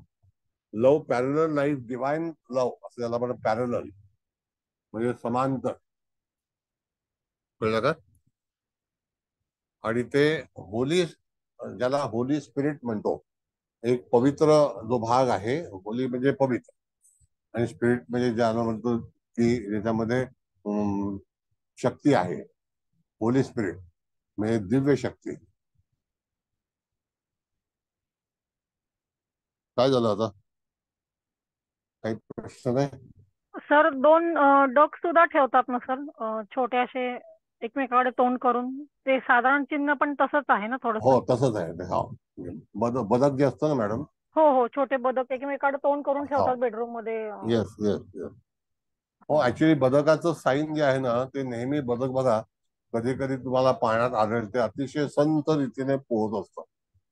लव पॅरलल लाईफ डिवाइन लव असं त्याला आपण पॅरलल म्हणजे समांतर, कळलं का? आणि ते होली, ज्याला होली स्पिरिट म्हणतो, एक पवित्र जो भाग आहे, होली म्हणजे पवित्र, आणि स्पिरिट म्हणजे ज्याला म्हणतो की ज्याच्यामध्ये शक्ती आहे, होली स्पिरिट म्हणजे दिव्य शक्ती. काय झालं आता? काही प्रश्न नाही? सर 2 डक सुद्धा ठेवतात ना सर, छोटे असे एकमेकाकडे तोंड करून, ते साधारण चिन्ह पण तसंच आहे ना थोडस? हो तसंच आहे ते. हा बदक जे असतं ना मॅडम, हो हो, छोटे बदक एकमेकाकडे तोंड करून हो. ठेवतात बेडरूम मध्ये. Yes yes yes. हो ऍक्च्युली बदकाचं साईन जे आहे ना, ते नेहमी बदक बघा कधी कधी तुम्हाला पाण्यात आढळते, अतिशय संत रीतीने पोहत असतं.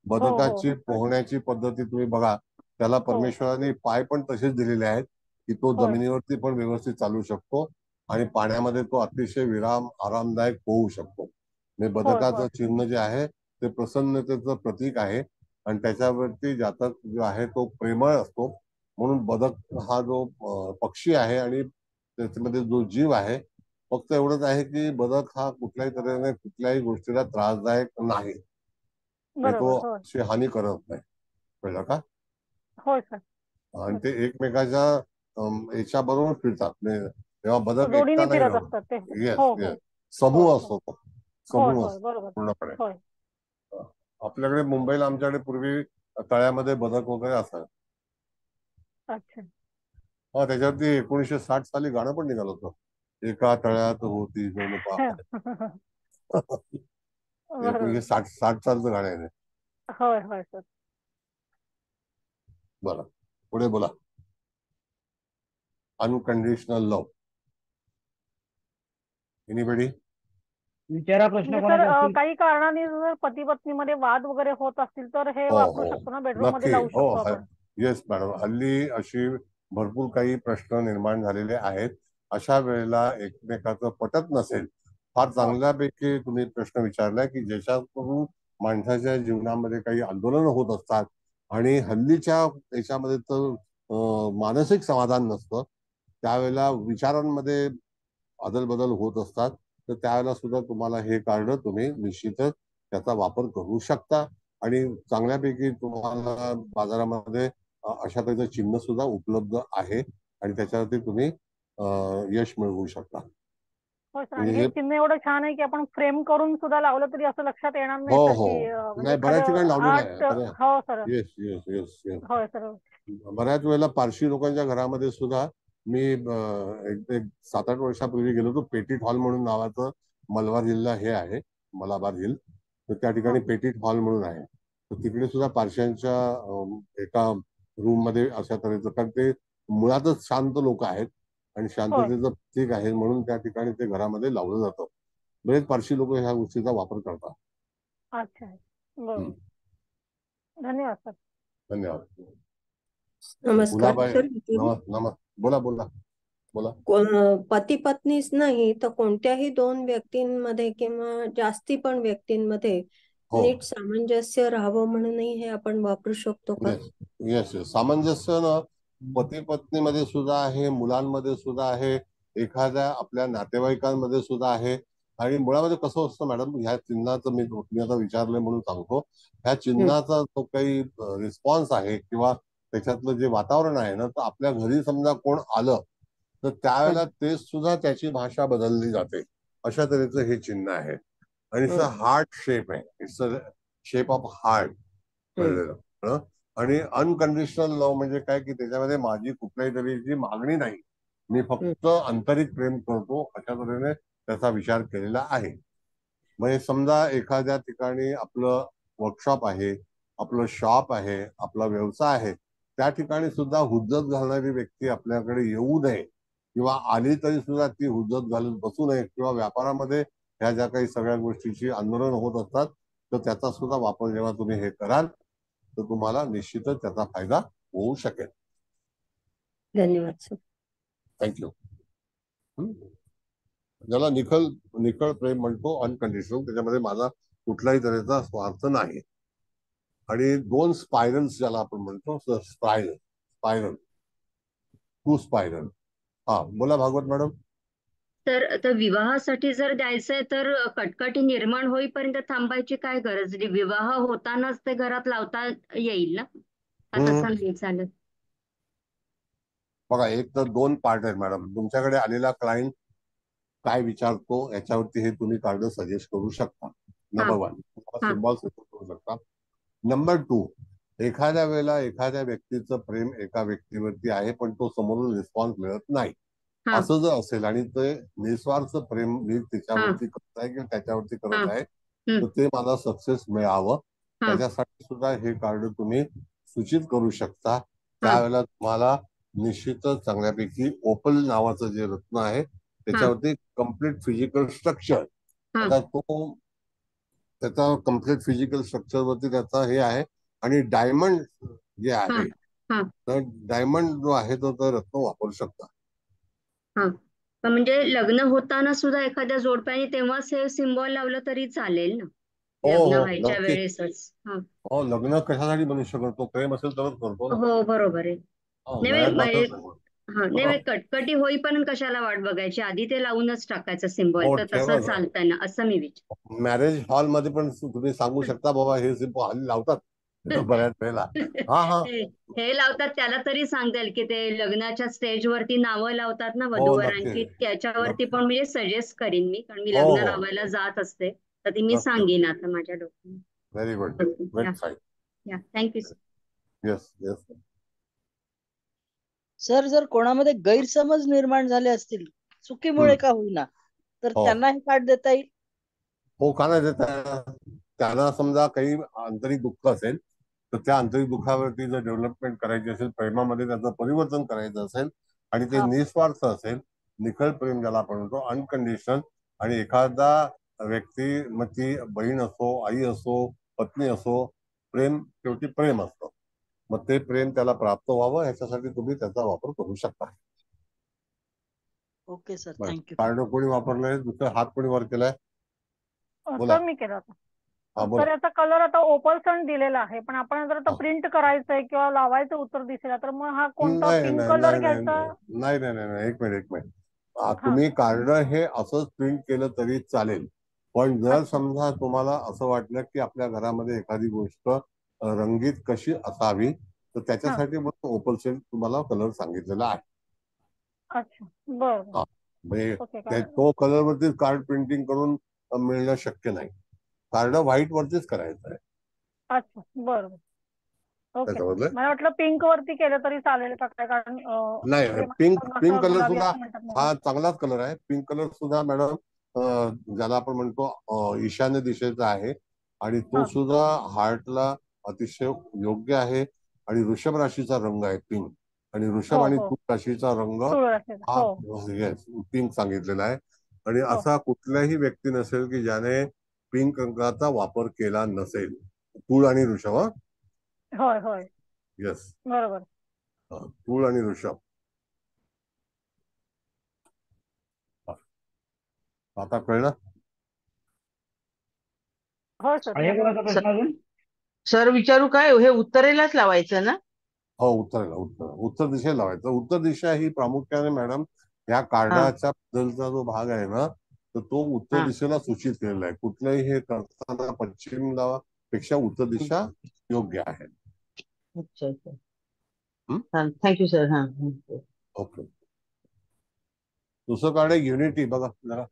बदकाची पोहण्याची पद्धती तुम्ही बघा, त्याला परमेश्वराने पाय पण तसेच दिलेले आहेत, की तो होय. जमिनीवरती पण व्यवस्थित चालू शकतो आणि पाण्यामध्ये तो अतिशय आरामदायक होऊ शकतो. म्हणजे होय होय बदकाचं चिन्ह जे आहे ते प्रसन्नतेचं प्रतीक आहे आणि त्याच्यावरती जातक जो आहे तो प्रेमळ असतो. म्हणून बदक हा जो पक्षी आहे आणि त्याच्यामध्ये जो जीव आहे, फक्त एवढंच आहे की बदक हा कुठल्याही तऱ्हेने कुठल्याही गोष्टीला त्रासदायक नाही आणि तो बरोबर. होय अशी हानी करत नाही. कळलं का? होय सर. आणि ते एकमेकाच्या याच्या बरोबर फिरतात. म्हणजे तेव्हा बदक एकटा जोडीने नाही फिरत राहत. असतात ते. येस हो येस हो समूह होय होय असतो तो. होय समूह होय असतो बरोबर. पूर्णपणे. होय. आपल्याकडे मुंबईला आमच्याकडे पूर्वी तळ्यामध्ये बदक वगैरे असायचं. अच्छा. हा, त्याच्यावरती 1960 साली गाणं पण निघालं होतं. एका तळ्यात होती दोन पाय. बरोबर. 1960 सालचं गाणं आहे ते. होय होय सर. बरं, पुढे बोला. Unconditional love. एनीबडी? विचारा प्रश्न म्हणजे कोणाचे सर असतील. काही कारणाने जर पती पत्नीमध्ये वाद वगैरे होत असतील तर हे हो वापरू हो शकतो ना, बेडरूम मध्ये नक्की. लावू हो शकतो आपण. येस मॅडम, हल्ली अशी भरपूर काही प्रश्न निर्माण झालेले आहेत. अशा वेळेला एकमेकाचं पटत नसेल, फार चांगल्यापैकी तुम्ही प्रश्न विचारलाय की ज्याच्याकडून माणसाच्या जीवनामध्ये काही आंदोलन होत असतात आणि हल्लीच्या याच्यामध्ये तर मानसिक समाधान नसतं. त्यावेळेला विचारांमध्ये अदलबदल होत असतात. तर त्यावेळेला सुद्धा तुम्हाला हे कार्ड तुम्ही निश्चितच त्याचा वापर करू शकता आणि चांगल्यापैकी तुम्हाला बाजारामध्ये अशा तऱ्हेचं चिन्ह सुद्धा उपलब्ध आहे आणि त्याच्यावरती तुम्ही यश मिळवू शकता. हो सर. आणि म्हणजे हे हे चिन्ह एवढं छान आहे की आपण फ्रेम करून सुद्धा लावलं तरी असं लक्षात येणार नाही हो सर हो की म्हणजे नाही, बऱ्याच ठिकाणी एखादं लावलेलं आर्ट. आहे. हो sir. Yes yes yes yes. होय सर. बऱ्याच वेळेला पारशी लोकांच्या घरामध्ये सुद्धा मी एक 7-8 वर्षापूर्वी गेलो होतो. पेटिट हॉल म्हणून नावाचं मलबार हिलला हे आहे, मलाबार हिल. तर त्या ठिकाणी पेटिट हॉल म्हणून आहे. तर तिकडे सुद्धा पारशांच्या एका रूम मध्ये अशा तऱ्हेचं, कारण ते मुळातच शांत लोक आहेत आणि होय. शांततेचं प्रतीक आहे म्हणून त्या ठिकाणी ते घरामध्ये लावलं जातं. बरेच पारशी लोक ह्या गोष्टीचा वापर करतात. अच्छा. बरोबर. धन्यवाद सर. धन्यवाद. नमस्कार फुलाबाई, सर. बोला बोला बोला. पती पत्नीच नाही तर कोणत्याही दोन व्यक्तींमध्ये किंवा जास्ती पण व्यक्तींमध्ये हो नीट सामंजस्य राहावं म्हणूनही हे आपण वापरू शकतो का? Yes yes. सामंजस्य ना पती पत्नीमध्ये सुद्धा आहे, मुलांमध्ये सुद्धा आहे, एखाद्या आपल्या नातेवाईकांमध्ये सुद्धा आहे. आणि मुळामध्ये कसं असतं मॅडम, ह्या चिन्हाचं मी आता विचारलंय म्हणून सांगतो. ह्या चिन्हाचा जो काही रिस्पॉन्स आहे किंवा त्याच्यातलं जे वातावरण आहे ना, तर आपल्या घरी समजा कोण आलं तर त्यावेळेला ते सुद्धा त्याची भाषा बदलली जाते. अशा तऱ्हेचं हे चिन्ह आहे आणि इट्स अ हार्ट शेप आहे. It's a shape of heart. कळलेलं. आणि अनकंडिशनल लव्ह म्हणजे काय की त्याच्यामध्ये माझी कुठल्याही तऱ्हेची मागणी नाही, मी फक्त आंतरिक प्रेम करतो, अशा तऱ्हेने त्याचा विचार केलेला आहे. म्हणजे समजा एखाद्या ठिकाणी आपलं वर्कशॉप आहे, आपलं शॉप आहे, आपला व्यवसाय आहे, त्या ठिकाणी सुद्धा हुज्जत घालणारी व्यक्ती आपल्याकडे येऊ नये किंवा आली तरी सुद्धा ती हुज्जत घालून बसू नये किंवा व्यापारामध्ये ह्या ज्या काही सगळ्या गोष्टीची आंदोलन होत असतात तर त्याचा सुद्धा वापर जेव्हा तुम्ही हे कराल तर तुम्हाला निश्चितच त्याचा फायदा होऊ शकेल. धन्यवाद सर. थँक्यू. ज्याला निखळ प्रेम म्हणतो, अनकंडिशनल, त्याच्यामध्ये माझा कुठल्याही तऱ्हेचा स्वार्थ नाही. आणि दोन स्पायरल्स ज्याला आपण म्हणतो, स्पायरल टू स्पायरल. हा बोला भागवत मॅडम. तर आता विवाहासाठी जर द्यायचंय तर कटकटी निर्माण होईपर्यंत थांबायची काय गरज? विवाह होतानाच ते घरात लावता येईल ना, का तसं नाही चालत? बघा, एक तर दोन पार्ट आहेत मॅडम. तुमच्याकडे आलेला क्लायंट काय विचारतो याच्यावरती हे तुम्ही कार्ड सजेस्ट करू शकता. नंबर 1 सिम्बॉल करू शकता. नंबर 2, एखाद्या वेळेला एखाद्या व्यक्तीचं प्रेम एका व्यक्तीवरती आहे पण तो समोरून रिस्पॉन्स मिळत नाही, असं जर असेल आणि ते निस्वार्थ प्रेम मी त्याच्यावरती करत आहे किंवा त्याच्यावरती करत आहे तर ते मला सक्सेस मिळावं त्याच्यासाठी सुद्धा हे कार्ड तुम्ही सूचित करू शकता. त्यावेळेला तुम्हाला निश्चितच चांगल्यापैकी ओपल नावाचं जे रत्न आहे त्याच्यावरती कम्प्लीट फिजिकल स्ट्रक्चर, आता तो त्याचा कम्प्लीट फिजिकल स्ट्रक्चर वरती त्याचा हे आहे आणि डायमंड जे आहे हा तर डायमंड जो आहे तो रत्न वापरू शकता. हा पण म्हणजे लग्न होताना सुद्धा एखाद्या जोडप्याने तेव्हाच हे सिम्बॉल लावलं तरी चालेल ना, हो लग्न हो व्हायच्या नक्की. वेळेसच? हा हो, लग्न कशासाठी मनुष्य करतो? प्रेम असेल तरच करतो ना. हो बरोबर आहे. नाही लग्नात म्हणजे मात्र हा नाही म्हणजे कटकटी होईपर्यंत कशाला वाट बघायची, आधी ते लावूनच टाकायचं सिम्बॉल, हो तर ठेवा तसं ना. चालतंय ना असं मी विचार. मॅरेज हॉल मध्ये पण तुम्ही सांगू शकता बाबा हे सिम्बॉल हल्ली लावतात बऱ्याच वेळेला. हा हा हे हे लावतात त्याला तरी सांगता येईल की ते लग्नाच्या स्टेजवरती नावं लावतात ना हो नक्की वधूवरांची, त्याच्यावरती नक्की. पण म्हणजे सजेस्ट करीन मी, कारण मी हो लग्न हो लावायला जात असते, तर ती मी नक्की. सांगेन आता माझ्या व्हेरी गुड. डोक्यात. वेट या फाईन. या थँक्यू. Yes yes. सर, जर कोणामध्ये गैरसमज निर्माण झाले असतील, चुकीमुळे का होईना, तर हो त्यांना हे कार्ड देता येईल? हो का नाही देता? त्यांना समजा काही आंतरिक दुःख असेल तर त्या आंतरिक दुःखावरती जर डेव्हलपमेंट करायची असेल, प्रेमामध्ये त्याचं परिवर्तन करायचं असेल आणि ते हा निस्वार्थ असेल, निखळ प्रेम ज्याला आपण म्हणतो, अनकंडिशनल, आणि एखादा व्यक्ती, मग ती बहीण असो, आई असो, पत्नी असो, प्रेम शेवटी प्रेम असतं. मग ते प्रेम त्याला प्राप्त व्हावं ह्याच्यासाठी तुम्ही त्याचा वापर करू शकता. ओके सर, बरं, थँक्यू. कार्ड कोणी वापरलंय? दुसरा हात कोणी वर केलाय? बोला. सर मी केला होता. हा तर बोला. याचा कलर आता ओपल सन दिलेला आहे, पण आपण जर आता हा. प्रिंट करायचंय किंवा लावायचं उत्तर दिसेल, तर मग हा कोणता नाही पिंक नाही कलर नाही नाही घ्यायचा? नाही नाही नाही नाही, एक मिनिट एक मिनिट. हा तुम्ही कार्ड हे असंच प्रिंट केलं तरी चालेल, पण जर अच्छा समजा तुम्हाला असं वाटलं की आपल्या घरामध्ये एखादी गोष्ट रंगीत कशी असावी, तर हा त्याच्यासाठी मग ओपल सेल तुम्हाला कलर सांगितलेला आहे. अच्छा बरं. हा, म्हणजे ओके काय तो कलर वरती कार्ड प्रिंटिंग करून मिळणं शक्य नाही. कार्ड व्हाईट वरतीच करायचं आहे. अच्छा बरं. ओके. त्याच्यामध्ये मला वाटलं पिंक वरती केलं तरी चालेल का काय, कारण नाही, पिंक प्रेमाचा रंग पिंक असा कलर गुलाबी सुद्धा असं म्हणतात ना. हा चांगलाच कलर आहे. पिंक कलर सुद्धा मॅडम ज्याला आपण म्हणतो ईशान्य दिशेचा आहे, आणि तो हा सुद्धा हार्टला अतिशय योग्य आहे. आणि वृषभ राशीचा रंग आहे पिंक, आणि वृषभ हो आणि हो तुला राशीचा रंग तुळ असेल हा हो पिंक सांगितलेला आहे. आणि हो असा कुठलाही व्यक्ती नसेल की ज्याने पिंक रंगाचा वापर केला नसेल. तुळ आणि वृषभ. हा होय होय येस, बरोबर. तुळ आणि वृषभ. आता कळलं? हो सर आहे कोणाचा धन्यवाद. प्रश्न अजून? सर, विचारू काय? हे उत्तरेलाच लावायचं ना? हो, उत्तर दिशेला लावायचं. उत्तर दिशा ही प्रामुख्याने मॅडम या हा कार्डाच्या बद्दलचा जो भाग आहे ना, तर तो उत्तर हा दिशेला सूचित केलेला आहे. कुठलंही हे करताना पश्चिम पेक्षा उत्तर दिशा योग्य आहे. अच्छा अच्छा. हं? Thank you sir. हा ओके. दुसरं कार्ड आहे युनिटी. बघा जरा.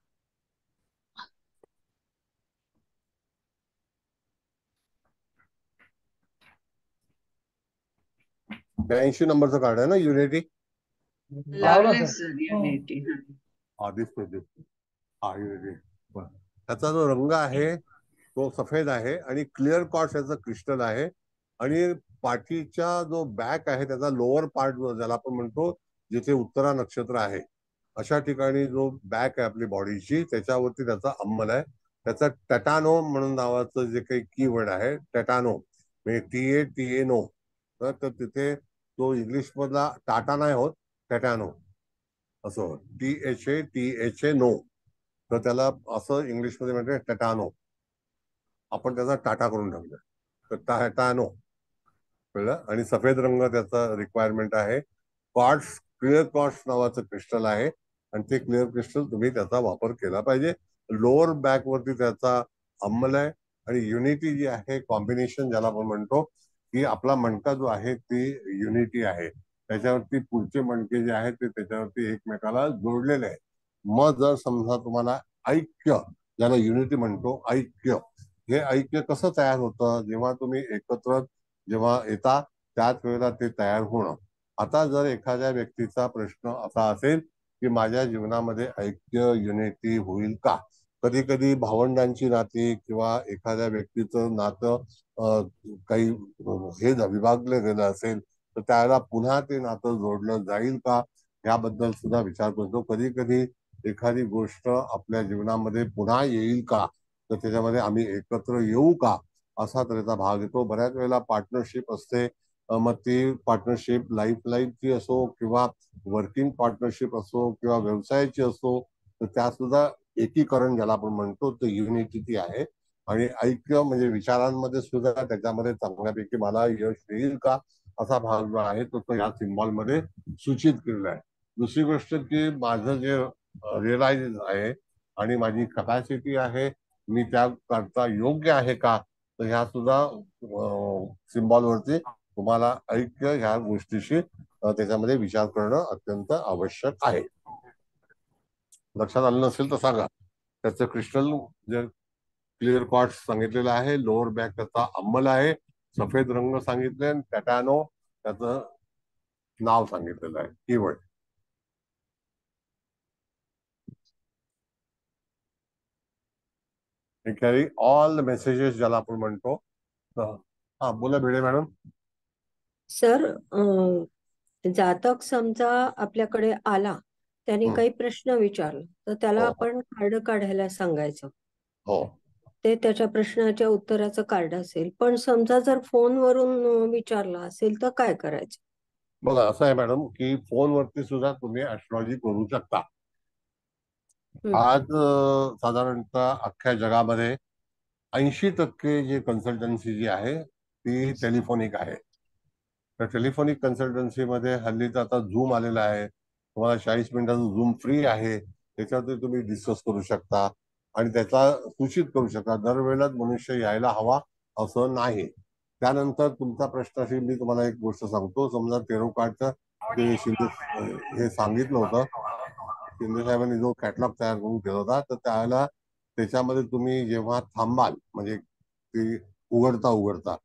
ब्याऐंशी नंबरचं कार्ड आहे ना युनिटी. लावला लावलंय सर. Sir unity. दिसतोय. हा युनिटी. त्याचा जो रंग आहे तो सफेद आहे, आणि क्लिअर कॉर्ड्स याचं क्रिस्टल आहे. आणि पाठीचा जो बॅक आहे त्याचा लोअर पार्ट ज्याला आपण म्हणतो, जिथे उत्तरा नक्षत्र आहे, अशा ठिकाणी जो बॅक आहे आपली बॉडीची, त्याच्यावरती त्याचा अंमल आहे. त्याचा टॅटानो म्हणून नावाचं जे काही कीवर्ड आहे, टॅटानो म्हणजे TATANO, तर तिथे तो इंग्लिश मधला टाटा नाही होत, टॅटानो असं THANO. तर त्याला असं इंग्लिशमध्ये म्हणते टॅटानो. आपण त्याचा टाटा करून टाकूया, तर टॅटानो. कळलं? आणि सफेद रंग त्याचा रिक्वायरमेंट आहे. क्लिअर क्वार्ट्स नावाचं क्रिस्टल आहे, आणि ते क्लिअर क्रिस्टल तुम्ही त्याचा वापर केला पाहिजे. लोअर बॅक वरती त्याचा अंमल आहे. आणि युनिटी जी आहे, कॉम्बिनेशन ज्याला आपण म्हणतो, की आपला मणका जो आहे ती युनिटी आहे, त्याच्यावरती पुढचे मणके जे आहेत ते त्याच्यावरती एकमेकाला जोडलेले आहेत. मग जर समजा तुम्हाला ऐक्य, ज्याला युनिटी म्हणतो, ऐक्य, हे ऐक्य कसं तयार होतं? जेव्हा तुम्ही एकत्र जेव्हा येता त्याच वेळेला ते तयार होणं. आता जर एखाद्या व्यक्तीचा प्रश्न असा असेल की माझ्या जीवनामध्ये ऐक्य, युनिटी होईल का? कधी कधी भावंडांची नाती किंवा एखाद्या व्यक्तीचं नातं काही हे विभागलं गेलं असेल, तर त्याला पुन्हा ते नातं जोडलं जाईल का, याबद्दल सुद्धा विचार करतो. कधी कधी एखादी गोष्ट आपल्या जीवनामध्ये पुन्हा येईल का, तर त्याच्यामध्ये आम्ही एकत्र येऊ का, असा त्याचा भाग येतो. बऱ्याच वेळेला पार्टनरशिप असते, मग ती पार्टनरशिप लाईफची असो किंवा वर्किंग पार्टनरशिप असो किंवा व्यवसायाची असो, तर त्या सुद्धा एकीकरण ज्याला आपण म्हणतो ते युनिटी ती आहे. आणि ऐक्य म्हणजे विचारांमध्ये सुद्धा त्याच्यामध्ये चांगल्यापैकी मला यश येईल का असा भाग जो आहे तो या सिम्बॉल मध्ये सूचित केलेला आहे. दुसरी गोष्ट की माझं जे रिअलाइज आहे आणि माझी कपॅसिटी आहे, मी त्या करता योग्य आहे का, तर ह्या सुद्धा सिम्बॉल वरती तुम्हाला ऐक्य ह्या गोष्टीशी त्याच्यामध्ये विचार करणं अत्यंत आवश्यक आहे. लक्षात आलं नसेल तर सांगा. त्याचं क्रिस्टल जे क्लिअर क्वार्ट्स सांगितलेलं आहे, लोअर बॅक त्याचा अंमल आहे, सफेद रंग सांगितले, टॅटॅनो त्याचं नाव सांगितलेलं आहे, keyword. Carry all the messages ज्याला आपण म्हणतो. हा बोला भिडे मॅडम. सर, जातक समजा आपल्याकडे आला, त्यांनी काही प्रश्न विचारला, तर त्याला हो. आपण कार्ड काढायला सांगायचं. हो. ते त्याच्या प्रश्नाच्या उत्तराचं कार्ड असेल. पण समजा जर फोनवरून विचारला असेल तर काय करायचं? बघा असं आहे मॅडम की फोनवरती सुद्धा तुम्ही ऍस्ट्रॉलॉजी करू शकता. आज साधारणतः अख्ख्या जगामध्ये 80% जी कन्सल्टन्सी जी आहे ती टेलिफोनिक आहे. तर टेलिफोनिक कन्सल्टन्सी मध्ये हल्लीच आता झूम आलेला आहे. तुम्हाला 40 मिनिटाचं झूम फ्री आहे, त्याच्यावरती तुम्ही डिस्कस करू शकता आणि त्याचा सूचित करू शकता. दरवेळेलाच मनुष्य यायला हवा असं नाही. त्यानंतर तुमचा प्रश्नाशी मी तुम्हाला एक गोष्ट सांगतो. समजा टेरो कार्डचं ते शिंदे हे सांगितलं होतं, शिंदे साहेबांनी जो कॅटलॉग तयार करून केला होता, तर त्यावेळेला त्याच्यामध्ये तुम्ही जेव्हा थांबाल म्हणजे ते उघडता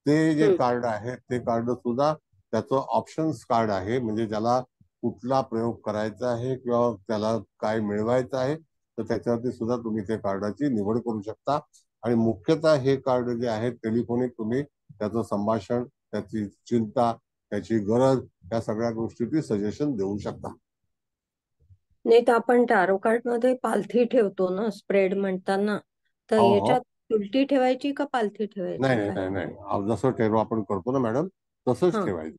ते जे कार्ड आहे ते कार्ड सुद्धा त्याचं ऑप्शन्स कार्ड आहे. म्हणजे ज्याला कुठला प्रयोग करायचा आहे किंवा त्याला काय मिळवायचं आहे तर त्याच्यावरती सुद्धा तुम्ही त्या कार्डाची निवड करू शकता. आणि मुख्यतः हे कार्ड जे आहे टेलिफोनिक, तुम्ही त्याचं संभाषण, त्याची चिंता, त्याची गरज, या सगळ्या गोष्टीची सजेशन देऊ शकता. नाही तर आपण टॅरो कार्ड मध्ये पालथी ठेवतो ना स्प्रेड म्हणताना, तर हो. याच्यात उलटी ठेवायची का पालथी ठेवायची? नाही नाही नाही, जसं टेरो आपण करतो ना मॅडम तसंच ठेवायचं.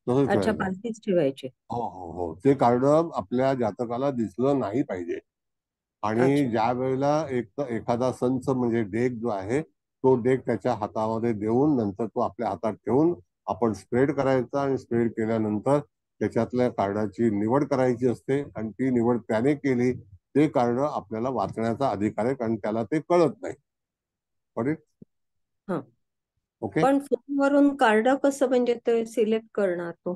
तसंच अच्छा, ठेवायचं. पालथीच ठेवायची. हो हो हो. ते कार्ड आपल्या जातकाला दिसलं नाही पाहिजे. आणि ज्या वेळेला एखादा संच म्हणजे डेक जो आहे तो डेक त्याच्या हातामध्ये देऊन नंतर तो आपल्या हातात ठेवून आपण स्प्रेड करायचा आणि स्प्रेड केल्यानंतर त्याच्यातल्या कार्डाची निवड करायची असते आणि ती निवड त्याने केली ते कार्ड आपल्याला वाचण्याचा अधिकार आहे, कारण त्याला ते कळत नाही. ओके. पण फोनवरून कार्ड कसं म्हणजे ते सिलेक्ट करणार तो?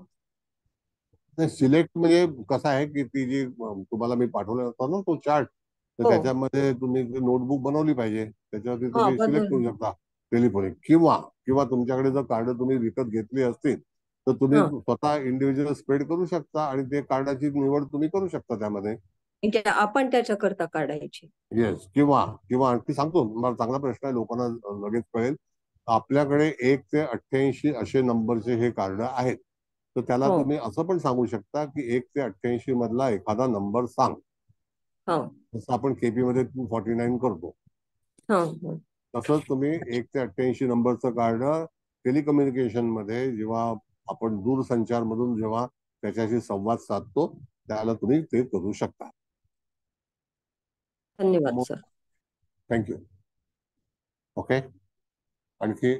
सिलेक्ट म्हणजे कसं आहे की ती जी तुम्हाला मी पाठवला होता ना तो चार्ट, तर त्याच्यामध्ये तुम्ही नोटबुक बनवली पाहिजे, त्याच्यावरती तुम्ही सिलेक्ट करू शकता टेलिफोनिक. किंवा तुमच्याकडे जर कार्ड तुम्ही विकत घेतली असतील तर तुम्ही स्वतः इंडिव्हिज्युअल स्प्रेड करू शकता आणि ते कार्डाची निवड तुम्ही करू शकता त्यामध्ये. म्हणजे आपण त्याच्याकरता काढायची. येस. किंवा आणखी सांगतो, मला चांगला प्रश्न आहे, लोकांना लगेच कळेल. आपल्याकडे 1 ते 88 असे नंबरचे हे कार्ड आहेत, तर त्याला तुम्ही असं पण सांगू शकता की 1 ते 88 मधला एखादा नंबर सांग. जसं आपण केपी मध्ये 249 करतो, तसंच तुम्ही 1 ते 88 नंबरचं कार्ड टेलिकम्युनिकेशन मध्ये जेव्हा आपण दूरसंचार मधून जेव्हा त्याच्याशी संवाद साधतो त्याला तुम्ही ते करू शकता. धन्यवाद सर. थँक्यू. ओके. आणखी?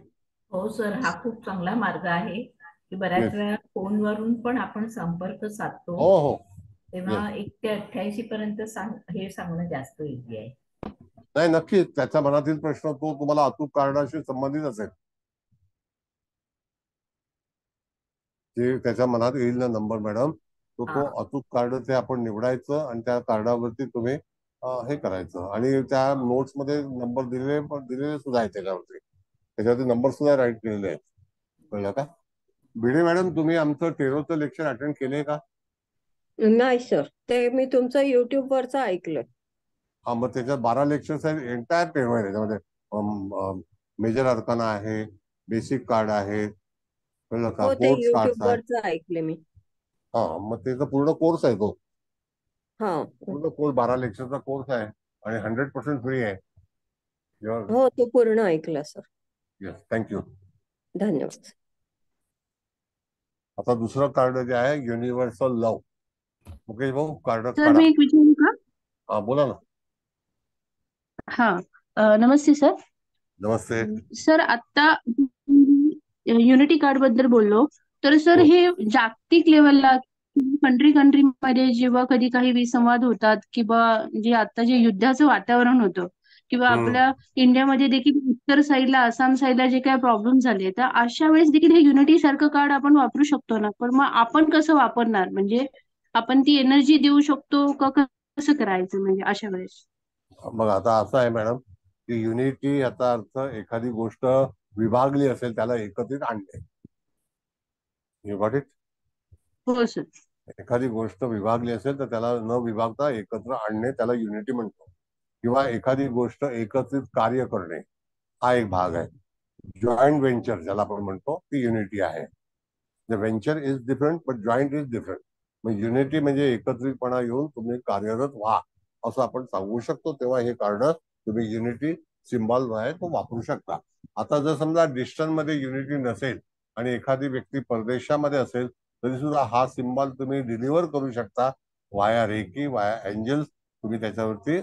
हो सर, हा खूप चांगला मार्ग आहे की बऱ्याच वेळा फोनवरून पण आपण संपर्क साधतो. हो हो. तेव्हा 1 ते 88 पर्यंत हे सांगणं जास्त योग्य आहे. नाही, नक्कीच त्याच्या मनातील प्रश्न तो तुम्हाला अचूक कार्डाशी संबंधित असेल. जे त्याच्या मनात येईल ना नंबर मॅडम, तो अचूक कार्ड ते आपण निवडायचं आणि त्या कार्डावरती तुम्ही हे करायचं. आणि त्या नोट्स मध्ये नंबर दिलेले सुद्धा आहेत त्याच्यावरती नंबर सुद्धा राईट केलेले आहेत. कळलं का? भिडे मॅडम, तुम्ही आमचं टेरोचं लेक्चर अटेंड केलंय का? नाही सर, ते मी तुमचं युट्यूब वरचं ऐकलं. हा, मग त्याच्यात 12 लेक्चर्स आहेत. एंटायर टेरो आहे त्याच्यामध्ये. मेजर अर्काना आहे, बेसिक कार्ड आहे, कळलं का, कोर्स कार्ड आहे. ऐकले मी. हा, मग त्याचा पूर्ण कोर्स आहे तो. पूर्ण कोर्स 12 लेक्चरचा कोर्स आहे आणि 100% फ्री आहे. हो, तो पूर्ण ऐकला सर. येस. थँक्यू. धन्यवाद. आता दुसरं कार्ड जे आहे युनिव्हर्सल लव्ह. मुकेश भाऊ कार्ड सर काढा. मी एक विचारू का? हा बोला ना. हा नमस्ते सर. नमस्ते. सर आता युनिटी कार्ड बद्दल बोललो तर सर हे जागतिक लेवलला कंट्री मध्ये जेव्हा कधी काही विसंवाद होतात किंवा जे आता जे युद्धाचं वातावरण होतं किंवा आपल्या इंडियामध्ये देखील उत्तर साईडला आसाम साईडला जे काही प्रॉब्लेम झाले तर अशा वेळेस देखील हे युनिटी सारखं कार्ड आपण वापरू शकतो ना. पण मग आपण कसं वापरणार म्हणजे आपण ती एनर्जी देऊ शकतो का कसं करायचं म्हणजे अशा वेळेस? मग आता असं आहे मॅडम की युनिटी याचा अर्थ एखादी गोष्ट विभागली असेल त्याला एकत्रित आणणे. You got it? हो सर. एखादी गोष्ट विभागली असेल तर त्याला न विभागता एकत्र आणणे त्याला युनिटी म्हणतो. किंवा एखादी गोष्ट एकत्रित कार्य करणे हा एक भाग आहे. जॉईंट व्हेंचर ज्याला आपण म्हणतो ती युनिटी आहे. The venture is different but joint is different. मग युनिटी म्हणजे एकत्रितपणा येऊन तुम्ही कार्यरत व्हा असं आपण सांगू शकतो. तेव्हा हे कार्ड तुम्ही युनिटी सिम्बॉल जो आहे तो वापरू शकता. आता जर समजा डिस्टन्स मध्ये युनिटी नसेल आणि एखादी व्यक्ती परदेशामध्ये असेल तरी सुद्धा हा सिम्बॉल तुम्ही डिलिव्हर करू शकता वाया रेकी वाया एंजल्स. तुम्ही त्याच्यावरती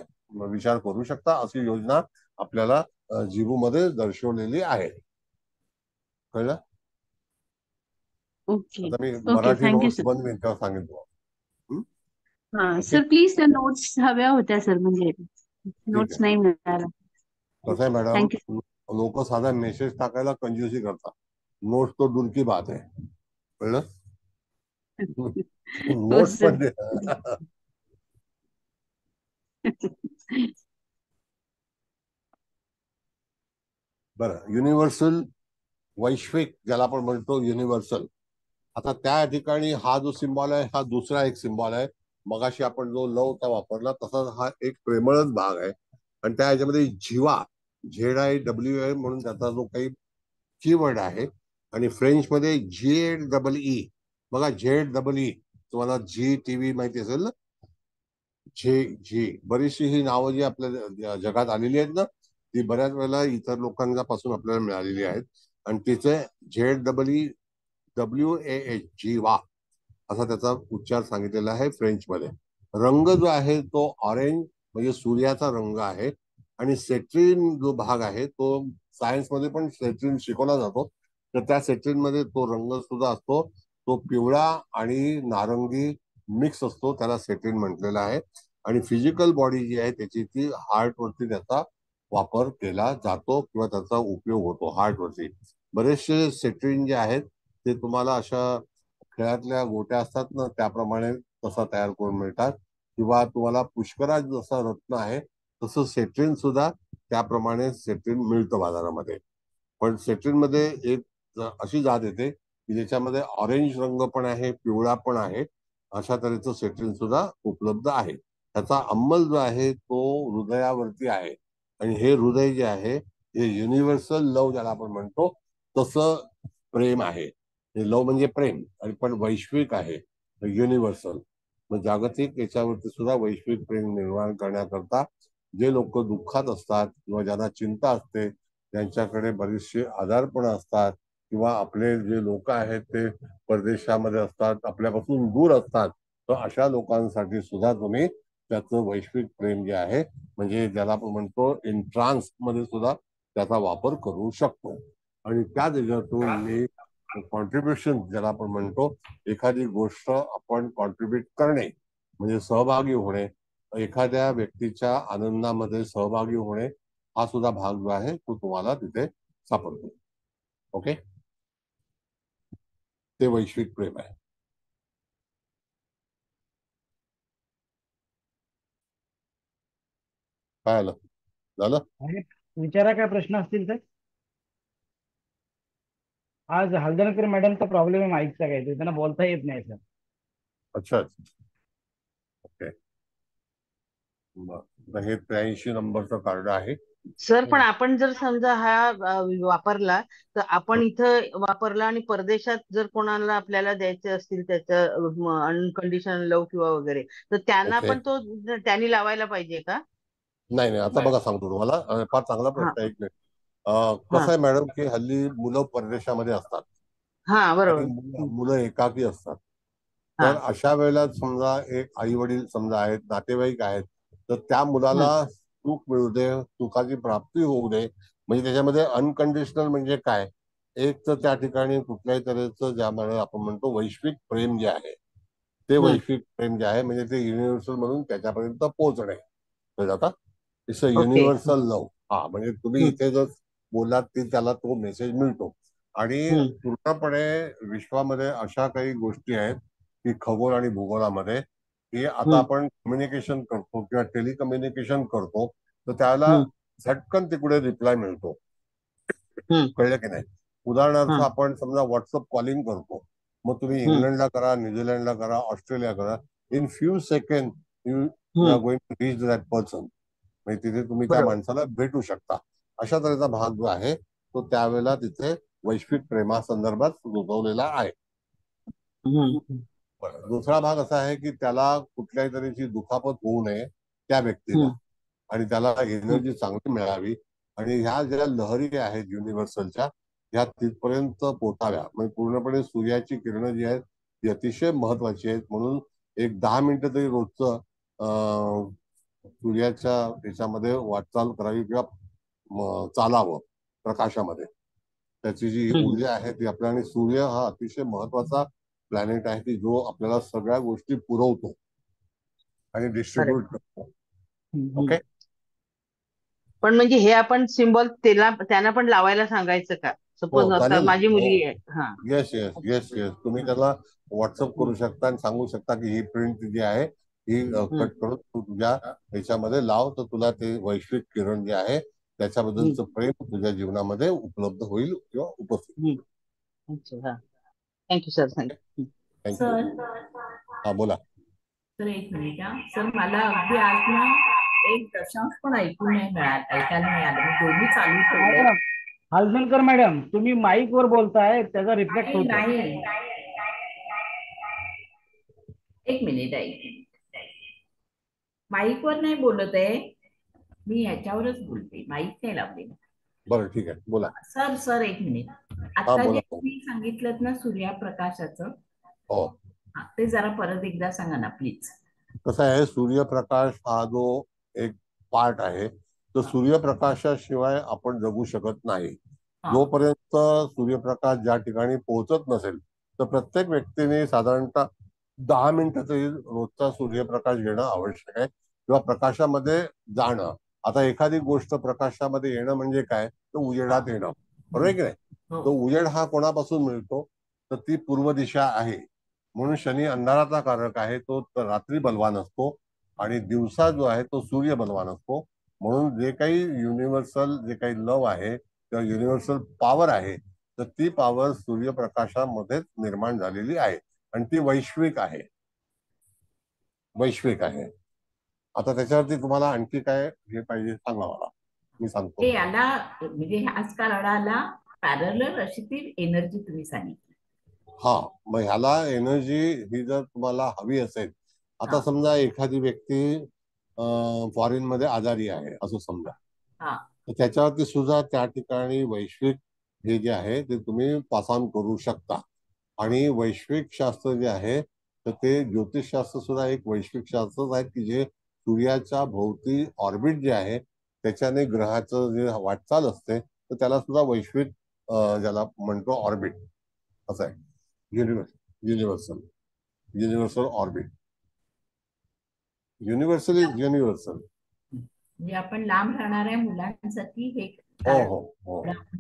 विचार करू शकता. अशी योजना आपल्याला जिबू मध्ये दर्शवलेली आहे. कळलं? ओके आता मी okay Marathi thank you notes sir. बनवेन तेव्हा सांगितलं. हा सर प्लीज त्या नोट्स हव्या होत्या सर म्हणजे नोट्स नाही मिळाल्या. कसं आहे मॅडम थँक्यू. लोक साधा मेसेज टाकायला कंजूसी करतात. नोट्स तो दूर की बात आहे. कळलं? हो नोट्स सर. पण बरं. युनिव्हर्सल वैश्विक ज्याला आपण म्हणतो युनिव्हर्सल. आता त्या ठिकाणी हा जो सिम्बॉल आहे हा दुसरा एक सिम्बॉल आहे. मगाशी आपण जो लवचा वापरला तसाच हा एक प्रेमळच भाग आहे. आणि त्या ह्याच्यामध्ये जीवा ZIWA म्हणून त्याचा जो काही कीवर्ड आहे आणि फ्रेंच मध्ये JEE. बघा ZEE तुम्हाला GTV माहिती असेल ना. जी बरीचशी ही नावं जी आपल्या जगात आलेली आहेत ना ती बऱ्याच वेळेला इतर लोकांपासून आपल्याला मिळालेली आहेत. आणि तिचे ZEWAH जीवा असा त्याचा उच्चार सांगितलेला आहे फ्रेंच मध्ये. रंग जो आहे तो ऑरेंज म्हणजे सूर्याचा रंग आहे. आणि सेट्रिन जो भाग आहे तो सायन्स मध्ये पण सेट्रिन शिकवला जातो. तर त्या सेट्रिन मध्ये तो रंग सुद्धा असतो. तो पिवळा आणि नारंगी मिक्स असतो. त्याला सेट्रिन म्हटलेला आहे. आणि फिजिकल बॉडी जी आहे त्याची ती हार्ट वरती त्याचा वापर केला जातो किंवा त्याचा उपयोग होतो हार्ट वरती. बरेचसे सेट्रिन जे आहेत ते तुम्हाला अशा खेळातल्या गोट्या असतात ना त्याप्रमाणे तसा तयार करून मिळतात. किंवा तुम्हाला पुष्कराज जसा रत्न आहे तसं सेट्रिन सुद्धा त्याप्रमाणे सेट्रिन मिळतं बाजारामध्ये. पण सेट्रिन मध्ये एक अशी जात येते की ज्याच्यामध्ये ऑरेंज रंग पण आहे पिवळा पण आहे. अशा तऱ्हेचं सेट्रिन सुद्धा उपलब्ध आहे. त्याचा अंमल जो आहे तो हृदयावरती आहे. आणि हे हृदय जे आहे हे युनिव्हर्सल लव्ह ज्याला आपण म्हणतो तसं प्रेम आहे. हे लव्ह म्हणजे प्रेम आणि पण वैश्विक आहे युनिव्हर्सल. मग जागतिक याच्यावरती सुद्धा वैश्विक प्रेम निर्माण करण्याकरता जे लोक दुःखात असतात किंवा ज्यांना चिंता असते त्यांच्याकडे बरीचशी आजारपण असतात किंवा आपले जे लोक आहेत ते परदेशामध्ये असतात आपल्यापासून दूर असतात तर अशा लोकांसाठी सुद्धा तुम्ही त्याचं वैश्विक प्रेम जे आहे म्हणजे ज्याला आपण म्हणतो इंट्रान्स मध्ये सुद्धा त्याचा वापर करू शकतो. आणि त्या त्याच्यातून मी कॉन्ट्रीब्युशन ज्याला आपण म्हणतो एखादी गोष्ट आपण कॉन्ट्रीब्युट करणे म्हणजे सहभागी होणे एखाद्या व्यक्तीच्या आनंदामध्ये सहभागी होणे हा सुद्धा भाग जो आहे तो तुम्हाला तिथे सापडतो. ओके ते वैश्विक प्रेम आहे. काय आलं झालं? विचारा काय प्रश्न असतील तर. आज हलदणकर मॅडमचा प्रॉब्लेम आहे माईकचा काहीतरी त्यांना बोलता येत नाही सर. अच्छा ओके. हे 83 नंबरचं कार्ड आहे. सर पण आपण जर समजा हा वापरला तर आपण इथं वापरला आणि परदेशात जर कोणाला आपल्याला द्यायचे असतील त्याचं अनकंडिशनल लव्ह किंवा वगैरे तर त्यांना पण तो त्यांनी लावायला पाहिजे का? नाही नाही आता बघा सांगतो तुम्हाला. फार चांगला प्रश्न आहे. एक मिनिट. कसं आहे मॅडम की हल्ली मुलं परदेशामध्ये असतात हा बरोबर. आणि मुलं एकाकी असतात. तर अशा वेळेला समजा एक आई वडील समजा आहेत, नातेवाईक आहेत, तर त्या मुलाला सुख मिळू दे, सुखाची प्राप्ती होऊ दे. म्हणजे त्याच्यामध्ये अनकंडिशनल म्हणजे काय, एक तर त्या ठिकाणी कुठल्याही तऱ्हेचं ज्यामुळे आपण म्हणतो वैश्विक प्रेम जे आहे, ते वैश्विक प्रेम जे आहे म्हणजे ते युनिव्हर्सल म्हणून त्याच्यापर्यंत पोहोचणे. आता इट्स अ युनिव्हर्सल लव्ह. हा म्हणजे तुम्ही इथे जर बोलात की त्याला तो मेसेज मिळतो. आणि पूर्णपणे विश्वामध्ये अशा काही गोष्टी आहेत की खगोल आणि भूगोलामध्ये की आता आपण कम्युनिकेशन करतो किंवा टेलिकम्युनिकेशन करतो, तर त्याला झटकन तिकडे रिप्लाय मिळतो. कळलं की नाही? उदाहरणार्थ आपण समजा व्हॉट्सअप कॉलिंग करतो, मग तुम्ही इंग्लंडला करा, न्यूझीलंडला करा, ऑस्ट्रेलिया करा, in few second you are going to reach that person. म्हणजे तिथे तुम्ही त्या माणसाला भेटू शकता. अशा तऱ्हेचा भाग जो आहे तो त्यावेळेला तिथे वैश्विक प्रेमासंदर्भात रुजवलेला आहे. दुसरा भाग असा आहे की त्याला कुठल्याही तऱ्हेची दुखापत होऊ नये त्या व्यक्तीला, आणि त्याला एनर्जी चांगली मिळावी, आणि ह्या ज्या लहरी आहेत युनिव्हर्सलच्या ह्या तिथपर्यंत पोहोचाव्या. म्हणजे पूर्णपणे सूर्याची किरणं जी आहेत ती अतिशय महत्वाची आहेत. म्हणून एक 10 मिनिटं तरी रोजचं सूर्याच्या याच्यामध्ये वाटचाल करावी किंवा चालावं प्रकाशामध्ये. त्याची जी ऊर्जा आहे ती आपल्या, आणि सूर्य हा अतिशय महत्वाचा प्लॅनेट आहे की जो आपल्याला सगळ्या गोष्टी पुरवतो आणि डिस्ट्रीब्यूट करतो. ओके. पण म्हणजे हे आपण सिम्बॉल त्यांना पण लावायला सांगायचं का? सपोज आता माझी मुलगी आहे. येस येस येस येस तुम्ही त्याला व्हॉट्सअप करू शकता आणि सांगू शकता की ही प्रिंट जी आहे ही कट करून तू तुझ्या ह्याच्यामध्ये लाव, तर तुला ते वैश्विक किरण जे आहे त्याच्याबद्दलचं प्रेम तुझ्या जीवनामध्ये उपलब्ध होईल किंवा उपस्थित होईल. Thank you sir. थँक्यू. थँक्यू. हा बोला सर. एक मिनिट हा सर. मला अगदी आज ना एक दशांश पण ऐकायला मिळालं. मी दोन्ही चालू ठेवले. हालजनकर मॅडम, तुम्ही माईक वर बोलताय, त्याचा रिफ्लेक्ट होतो. नाही, एक मिनिट माईक वर नाही बोलत आहे मी, ह्याच्यावरच बोलते, माईक नाही लावले. बरं ठीक आहे बोला सर. एक मिनिट. आता जे तुम्ही सांगितलं ना सूर्यप्रकाशाचं, हो ते जरा परत एकदा सांगा ना प्लीज. कसं आहे, सूर्यप्रकाश हा जो एक पार्ट आहे तो सूर्यप्रकाशाशिवाय आपण जगू शकत नाही. जोपर्यंत सूर्यप्रकाश ज्या ठिकाणी पोहोचत नसेल तर प्रत्येक व्यक्तीने साधारणतः 10 मिनिटं तरी रोजचा सूर्यप्रकाश घेणं आवश्यक आहे, किंवा प्रकाशामध्ये जाणं. आता एखादी गोष्ट प्रकाशामध्ये येणं म्हणजे काय, तर उजेडात येणं, बरोबर आहे की नाही? तो उजेड हा कोणापासून मिळतो, तर ती पूर्व दिशा आहे. म्हणून शनी अंधाराचा कारक आहे, तो रात्री बलवान असतो, आणि दिवसा जो आहे तो सूर्य बलवान असतो. म्हणून जे काही युनिव्हर्सल जे काही लव आहे किंवा युनिव्हर्सल पॉवर आहे, तर ती पॉवर सूर्यप्रकाशामध्येच निर्माण झालेली आहे, आणि ती वैश्विक आहे. वैश्विक आहे. आता त्याच्यावरती तुम्हाला आणखी काय हे पाहिजे सांगा मला, मी सांगतो. याला म्हणजे आजकाल अडाला पॅरलल अशी ती एनर्जी तुम्ही सांगितली. हा, मग ह्याला एनर्जी ही जर तुम्हाला हवी असेल, आता समजा एखादी व्यक्ती फॉरेन मध्ये आजारी आहे असं समजा, तर त्याच्यावरती सुद्धा त्या ठिकाणी वैश्विक हे जे आहे ते तुम्ही पास ऑन करू शकता. आणि वैश्विक शास्त्र जे आहे तर ते ज्योतिषशास्त्र सुद्धा एक वैश्विक शास्त्रच आहे की जे सूर्याच्या भोवती ऑर्बिट जे आहे त्याच्याने ग्रहाचं जे वाटचाल असते तर त्याला सुद्धा वैश्विक ज्याला म्हणतो ऑर्बिट असं आहे. Universal orbit. Universal is universal. म्हणजे आपण लांब राहणाऱ्या मुलांसाठी हे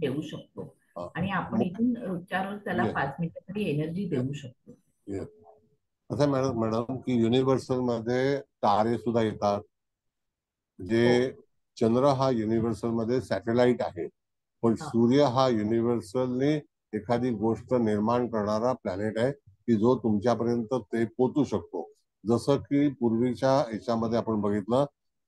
देऊ शकतो, आणि आपण इथून रोजच्या रोज त्याला 5 मिनिटं तरी एनर्जी देऊ शकतो. असं मॅडम की युनिव्हर्सल मध्ये तारे सुद्धा येतात. जे चंद्र हा युनिव्हर्सल मध्ये सॅटेलाइट आहे, पण सूर्य हा युनिव्हर्सलने एखादी गोष्ट निर्माण करणारा प्लॅनेट आहे की जो तुमच्यापर्यंत ते पोहोचू शकतो. जसं की पूर्वीच्या याच्यामध्ये आपण बघितलं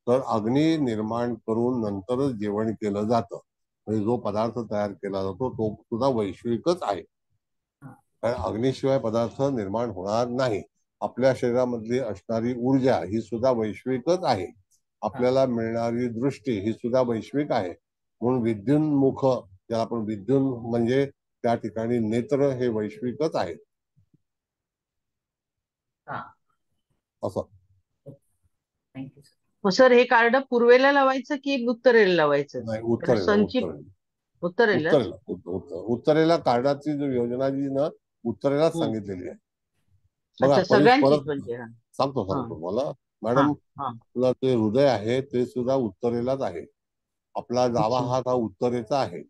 तर अग्नी निर्माण करून नंतरच जेवण केलं जातं. म्हणजे जो पदार्थ तयार केला जातो तो सुद्धा वैश्विकच आहे, कारण अग्नीशिवाय पदार्थ निर्माण होणार नाही. आपल्या शरीरामधली असणारी ऊर्जा ही सुद्धा वैश्विकच आहे. आपल्याला मिळणारी दृष्टी ही सुद्धा वैश्विक आहे. म्हणून विद्युन्मुख ज्याला आपण विद्युन म्हणजे त्या ठिकाणी नेत्र हे वैश्विकच आहे असं. Thank you sir. हे कार्ड पूर्वेला लावायचं की उत्तरेला लावायचं? नाही, त्याला उत्तरेला संचित उत्तरेला. उत्तरेला कार्डाची जो योजना जी ना उत्तरेलाच सांगितलेली आहे. बघा अच्छा, सगळ्यांचीच म्हणजे. सांगतो मला मॅडम, आपलं जे हृदय आहे ते सुद्धा उत्तरेलाच आहे. आपला डावा हात हा उत्तरेचा आहे,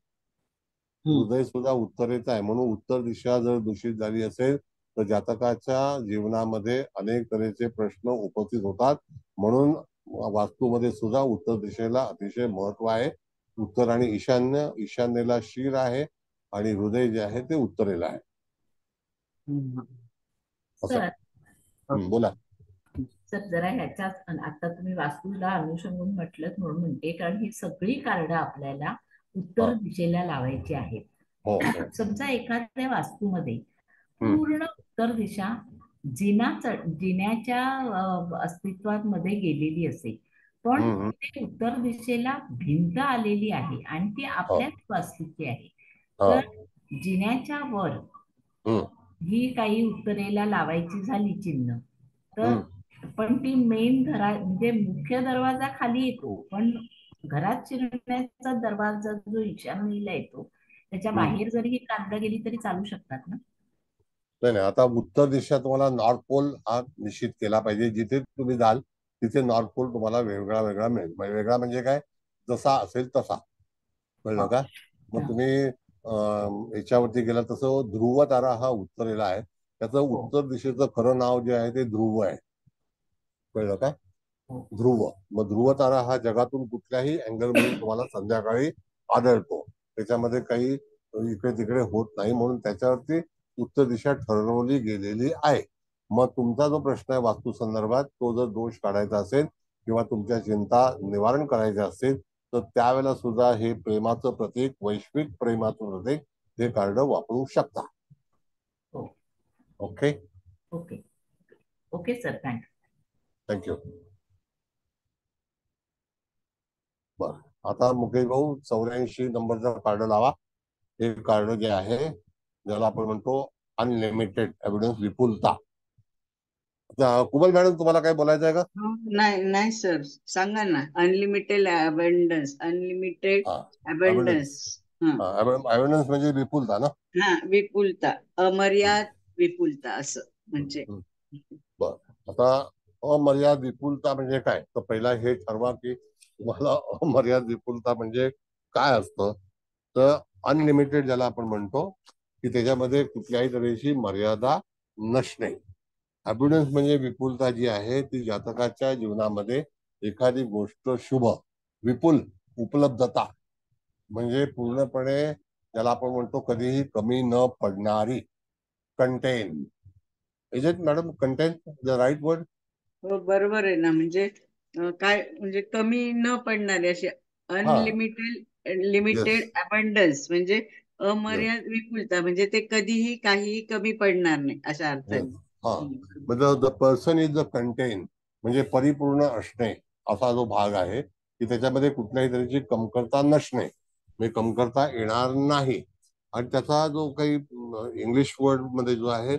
हृदय सुद्धा उत्तरेचा आहे. म्हणून उत्तर दिशा जर दूषित झाली असेल तर जातकाच्या जीवनामध्ये अनेक तऱ्हेचे प्रश्न उपस्थित होतात. म्हणून वास्तूमध्ये सुद्धा उत्तर दिशेला अतिशय महत्व आहे. उत्तर आणि ईशान्य, ईशान्येला शीर आहे आणि हृदय जे आहे ते उत्तरेला आहे. बोला सर. जरा ह्याच्यात आता तुम्ही वास्तूला अनुषंगून म्हटलं म्हणून म्हणते, कारण ही सगळी कार्ड आपल्याला उत्तर दिशेला लावायची आहेत. समजा एखाद्या वास्तूमध्ये पूर्ण उत्तर दिशा जिन्याच्या अस्तित्वात मध्ये गेलेली असेल, पण ते उत्तर दिशेला भिंत आलेली आहे आणि ती आपल्याच वास्तूची आहे, तर जिन्याच्या वर ही काही उत्तरेला लावायची झाली चिन्ह, तर पण ती मेन म्हणजे मुख्य दरवाजा खाली येतो, पण घरात शिरण्याचा दरवाजा जो ईशान्येला येतो त्याच्या बाहेर जरी ही कार्ड गेली तरी चालू शकतात ना? नाही, आता उत्तर दिशा तुम्हाला नॉर्थ पोल हा निश्चित केला पाहिजे. जिथे तुम्ही जाल तिथे नॉर्थ पोल तुम्हाला वेगळा वेगळा मिळेल. वेगळा म्हणजे काय, जसा असेल तसा, कळलं का? मग तुम्ही याच्यावरती गेला तसं ध्रुव तारा हा उत्तरेला आहे, त्याचं उत्तर दिशेचं खरं नाव जे आहे ते ध्रुव आहे, कळलं काय? ध्रुव. मग ध्रुव तारा हा जगातून कुठल्याही अँगल मधून तुम्हाला संध्याकाळी आढळतो, त्याच्यामध्ये काही इकडे तिकडे होत नाही, म्हणून त्याच्यावरती उत्तर दिशा ठरवली गेलेली आहे. मग तुमचा जो प्रश्न आहे वास्तू संदर्भात, तो जर दोष काढायचा असेल किंवा तुमच्या चिंता निवारण करायचे असेल तर त्यावेळेला सुद्धा हे प्रेमाचं प्रतीक, वैश्विक प्रेमाचं प्रतीक, हे कार्ड वापरू शकता. Okay okay okay sir, thank you. बर, आता मुकेश भाऊ 84 नंबरचा कार्ड लावा. हे कार्ड जे आहे ज्याला आपण म्हणतो अनलिमिटेड एव्हिडन्स, विपुलता. कुबल मॅडम, तुम्हाला काय बोलायचं आहे का? नाही सर, सांगा ना. Unlimited abundance, unlimited abundance. Abundance म्हणजे विपुलता ना? हा, विपुलता, अमर्याद विपुलता असं म्हणजे. बर, आता अमर्याद विपुलता म्हणजे काय, तर पहिला हे ठरवा की तुम्हाला अमर्याद विपुलता म्हणजे काय असतं. तर अनलिमिटेड ज्याला आपण म्हणतो की त्याच्यामध्ये कुठल्याही तऱ्हेची मर्यादा नसणे. अबंडन्स म्हणजे विपुलता जी आहे ती जातकाच्या जीवनामध्ये एखादी गोष्ट शुभ, विपुल, उपलब्धता म्हणजे पूर्णपणे ज्याला आपण म्हणतो कधीही कमी न पडणारी, content. Is it madam content the right word? हो, बरोबर आहे ना. म्हणजे काय, म्हणजे कमी न पडणारे असे अनलिमिटेड, लिमिटेड अबंडन्स म्हणजे अमर्याद विपुलता, म्हणजे ते कधीही काही कमी पडणार नाही अशा अर्थाने. म्हणजे the person is the content म्हणजे परिपूर्ण असणे असा जो भाग आहे की त्याच्यामध्ये कुठल्याही तऱ्हेची कमतरता नसणे, म्हणजे कमतरता येणार नाही. आणि त्याचा जो काही इंग्लिश वर्ड मध्ये जो आहे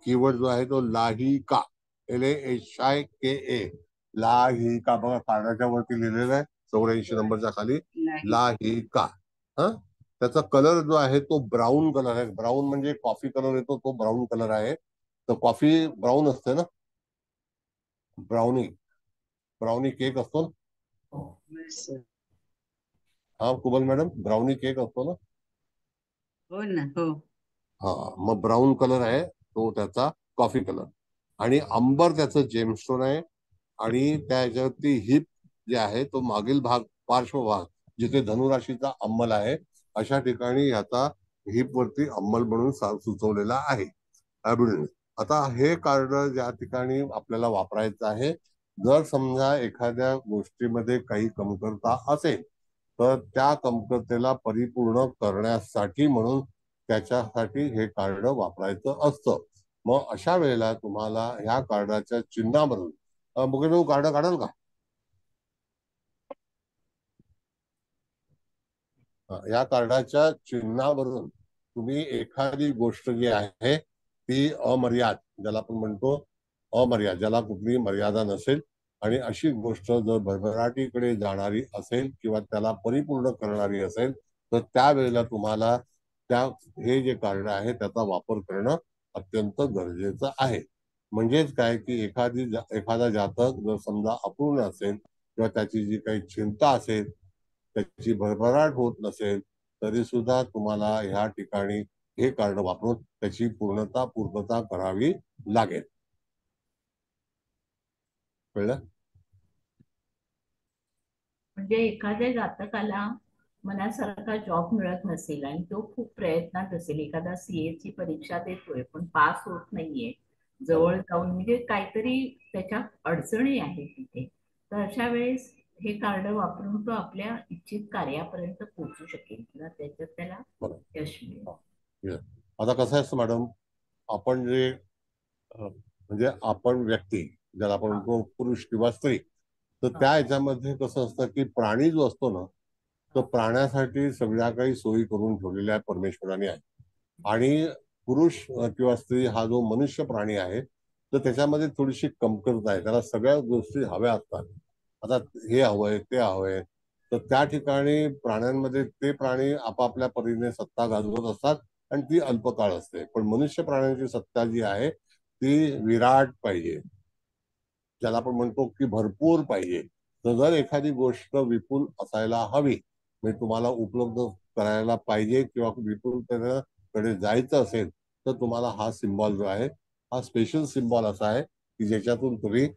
कीवर्ड जो आहे तो लाहिका, LAHIKA, लाहिका. बघा कार्डाच्या वरती लिहिलेलं आहे 84 नंबरच्या खाली, लाहिका. त्याचा कलर जो आहे तो ब्राऊन कलर आहे. ब्राऊन म्हणजे कॉफी कलर येतो, तो ब्राऊन कलर आहे. तर कॉफी ब्राऊन असते ना, ब्राउनी केक असतो ना. हा कुबल मॅडम, ब्राउनी केक असतो ना? हो ना, हो. हा, मग ब्राऊन कलर आहे तो त्याचा, कॉफी कलर. आणि अंबर त्याचं जेमस्टोन आहे. आणि त्याच्यावरती हिप जे आहे तो मागील भाग, पार्श्वभाग, जिथे धनुराशीचा अंमल आहे अशा ठिकाणी ह्याचा हिप वरती अंमल म्हणून सुचवलेला आहे. आता हे कार्ड ज्या ठिकाणी आपल्याला वापरायचं आहे, जर समजा एखाद्या गोष्टीमध्ये काही कमतरता असेल तर त्या कमतरतेला परिपूर्ण करण्यासाठी म्हणून त्याच्यासाठी हे कार्ड वापरायचं असतं. मग अशा वेळेला तुम्हाला ह्या कार्डाच्या चिन्हावरून, मुकेश भाऊ कार्ड काढाल का? या कार्डाच्या चिन्हावरून तुम्ही एखादी गोष्ट जी आहे ती अमर्याद, ज्याला आपण म्हणतो अमर्याद, ज्याला कुठली मर्यादा नसेल आणि अशी गोष्ट जर भरभराटीकडे जाणारी असेल किंवा त्याला परिपूर्ण करणारी असेल तर त्यावेळेला तुम्हाला हे जे कार्ड आहे त्याचा वापर करणं अत्यंत गरजेचं आहे. म्हणजेच काय की एखादा जातक जर समजा अपूर्ण असेल किंवा त्याची जी काही चिंता असेल, त्याची भरभराट होत नसेल, तरी सुद्धा तुम्हाला ह्या ठिकाणी हे कार्ड वापरून त्याची पूर्तता करावी लागेल. कळलं? म्हणजे एखाद्या जातकाला मनासारखा जॉब मिळत नसेल आणि तो खूप प्रयत्नात असेल, एखादा सीए ची परीक्षा देतोय पण पास होत नाहीये, जवळ जाऊन म्हणजे काहीतरी त्याच्या अडचणी आहेत तिथे, तर अशा वेळेस हे कार्ड वापरून तो आपल्या इच्छित कार्यापर्यंत पोहोचू शकेल किंवा त्याच्यात त्याला यश मिळेल. आता कसं असतं मॅडम, आपण जे म्हणजे आपण व्यक्ती ज्याला आपण म्हणतो पुरुष किंवा स्त्री, तर त्या ह्याच्यामध्ये कसं असतं की प्राणी जो असतो ना, तो प्राण्यासाठी सगळ्या काही सोयी करून ठेवलेल्या आहे परमेश्वराने आहे. आणि पुरुष किंवा स्त्री हा जो मनुष्य प्राणी आहे तर त्याच्यामध्ये थोडीशी कमतरता आहे, त्याला सगळ्या गोष्टी हव्या असतात. आता हे हवंय ते हवंय, तर त्या ठिकाणी प्राण्यांमध्ये ते प्राणी आपापल्या परीने सत्ता गाजवत असतात आणि ती अल्पकाळ असते. पण मनुष्य प्राण्यांची सत्ता जी आहे ती विराट पाहिजे, ज्याला आपण म्हणतो की भरपूर पाहिजे. तर जर एखादी गोष्ट विपुल असायला हवी, म्हणजे तुम्हाला उपलब्ध करायला पाहिजे किंवा विपुलतेकडे जायचं असेल, तर तुम्हाला हा सिम्बॉल जो आहे हा स्पेशल सिम्बॉल असा आहे की ज्याच्यातून तुम्ही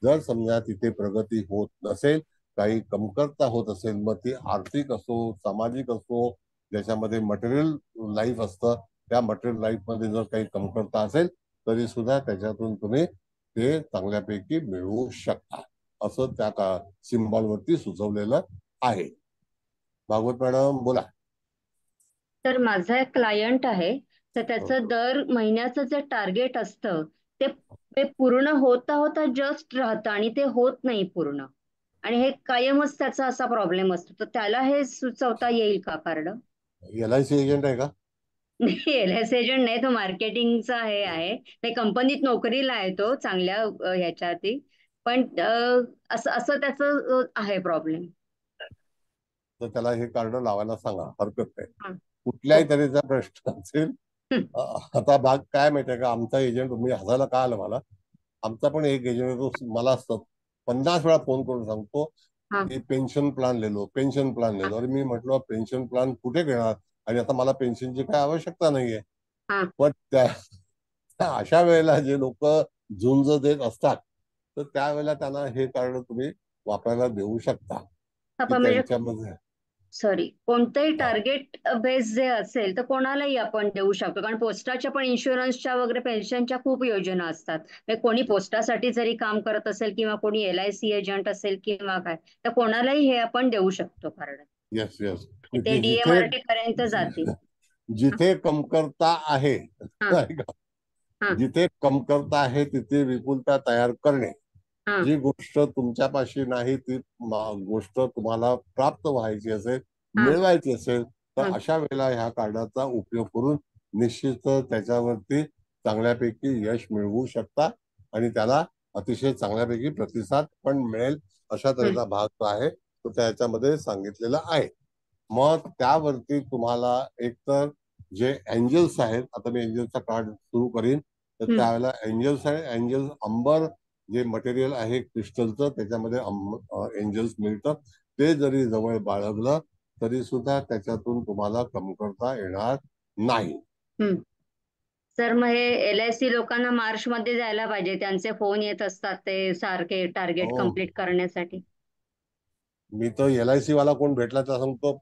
जर समजा तिथे प्रगती होत नसेल, काही कमतरता होत असेल, मग ती आर्थिक असो, सामाजिक असो, ज्याच्यामध्ये मटेरियल लाईफ असतं, त्या मटेरियल लाईफ मध्ये जर काही कमतरता असेल तरी सुद्धा त्याच्यातून तुम्ही ते चांगल्यापैकी मिळवू शकता, असं त्या सिम्बॉल वरती सुचवलेलं आहे. भागवत मॅडम बोला. तर माझा एक क्लायंट आहे, तर त्याचं दर महिन्याचं जे टार्गेट असतं ते पूर्ण होता होता जस्ट राहतं आणि ते होत नाही पूर्ण, आणि हे कायमच त्याचा असा प्रॉब्लेम असतो. तर त्याला हे सुचवता येईल का कार्ड? LIC एजंट आहे का? नाही, एलआयसी एजंट नाही, तो मार्केटिंगचा हे आहे, ते कंपनीत नोकरीला आहे तो चांगल्या ह्याच्यावरती, पण असं असं त्याचं आहे प्रॉब्लेम. तर त्याला हे कार्ड लावायला सांगा, हरकत नाही. कुठल्याही तऱ्हेचा प्रश्न असेल, आता भाग काय माहितीये का, आमचा एजंट, मी हसायला का आलं मला, आमचा पण एक एजंट तो मला 50 वेळा फोन करून सांगतो की पेन्शन प्लान लेलो, पेन्शन प्लान लेलो. अरे मी म्हटलं पेन्शन प्लान कुठे घेणार, आणि आता मला पेन्शनची काय आवश्यकता नाहीये. पण अशा वेळेला जे लोक झुंज देत असतात, तर त्यावेळेला त्यांना हे कार्ड तुम्ही वापरायला देऊ शकता. त्यांच्यामध्ये सॉरी, कोणतंही टार्गेट बेस जे असेल तर कोणालाही आपण देऊ शकतो, कारण पोस्टाच्या पण इन्शुरन्सच्या वगैरे पेन्शनच्या खूप योजना असतात. कोणी पोस्टासाठी जरी काम करत असेल किंवा कोणी LIC एजंट असेल किंवा काय, तर कोणालाही हे आपण देऊ शकतो कार्ड. येस येस, ते DMRT पर्यंत जातील. जिथे कमतरता आहे, जिथे कमतरता आहे तिथे विपुलता तयार करणे. जी गोष्ट तुमच्यापाशी नाही ती गोष्ट तुम्हाला प्राप्त व्हायची असेल, मिळवायची असेल, तर अशा वेळेला ह्या कार्डाचा उपयोग करून निश्चित त्याच्यावरती चांगल्यापैकी यश मिळवू शकता आणि त्याला अतिशय चांगल्यापैकी प्रतिसाद पण मिळेल, अशा तऱ्हेचा भाग जो आहे तो त्याच्यामध्ये सांगितलेला आहे. मग त्यावरती तुम्हाला एकतर जे एंजल्स आहेत, आता मी एंजल्सचा कार्ड सुरू करीन, तर त्यावेळेला एंजल्स आहे, एंजल्स अंबर जे मटेरियल आहे क्रिस्टलचं, त्याच्यामध्ये एंजल्स मिळतं. ते जरी जवळ बाळगलं तरी सुद्धा त्याच्यातून तुम्हाला कमतरता येणार नाही. सर, मग हे LIC लोकांना मार्च मध्ये जायला पाहिजे, त्यांचे फोन येत असतात ते सारखे टार्गेट कम्प्लीट करण्यासाठी. मी तर LIC वाला कोण भेटला तर सांगतो,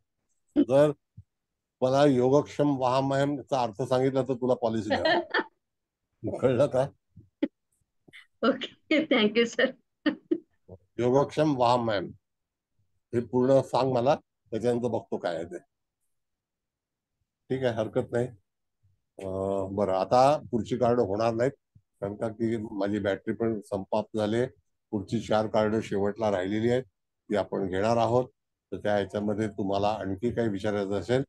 जर मला योगक्षम वाहमायमचा अर्थ सांगितला तर तुला पॉलिसी द्या. कळलं का? Okay, thank you sir. योगक्षम वाहमायम हे पूर्ण सांग मला, त्याच्यानंतर बघतो काय आहे ते. ठीक आहे, हरकत नाही. बरं, आता पुढची कार्ड होणार नाहीत, कारण का की माझी बॅटरी पण समाप्त झाली. पुढची 4 कार्ड शेवटला राहिलेली आहेत, ती आपण घेणार आहोत. तर त्या ह्याच्यामध्ये तुम्हाला आणखी काही विचारायचं असेल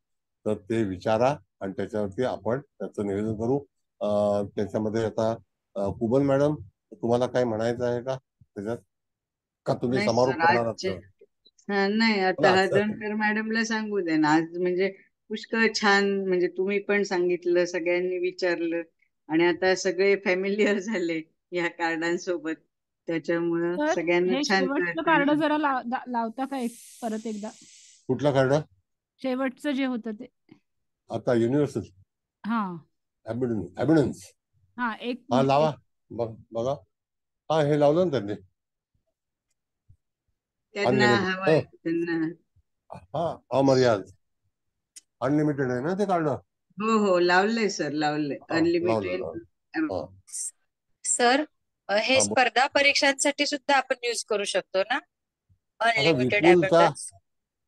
तर ते विचारा आणि त्याच्यावरती आपण त्याचं नियोजन करू. त्याच्यामध्ये आता कुबल मॅडम, तुम्हाला काय म्हणायचं आहे का त्याच्यात, का तुम्ही नाही समारोप सर, करणार आजचे आहात? नाही, आता बोला. हळदणकर मॅडमला सांगू दे ना. आज म्हणजे पुष्कळ छान, म्हणजे तुम्ही पण सांगितलं, सगळ्यांनी विचारलं, आणि आता सगळे फॅमिलियर झाले या कार्डांसोबत, त्याच्यामुळं तर सगळ्यांना हे छान शेवटचं कार्ड कळतं. जरा लावता का परत एकदा? कुठलं कार्ड? शेवटचं जे होतं ते. आता युनिव्हर्सल हा एव्हिडन्स. हा हा लावा. बघा, हा हे लावलं ना त्यांनी. त्यांना हवंय, त्यांना. हा अमर्याद अनलिमिटेड आहे ना ते कार्ड? हो हो, लावलंय सर, लावलंय अनलिमिटेड. सर, हे स्पर्धा परीक्षांसाठी सुद्धा आपण यूज करू शकतो ना, अनलिमिटेड अबंडन्स?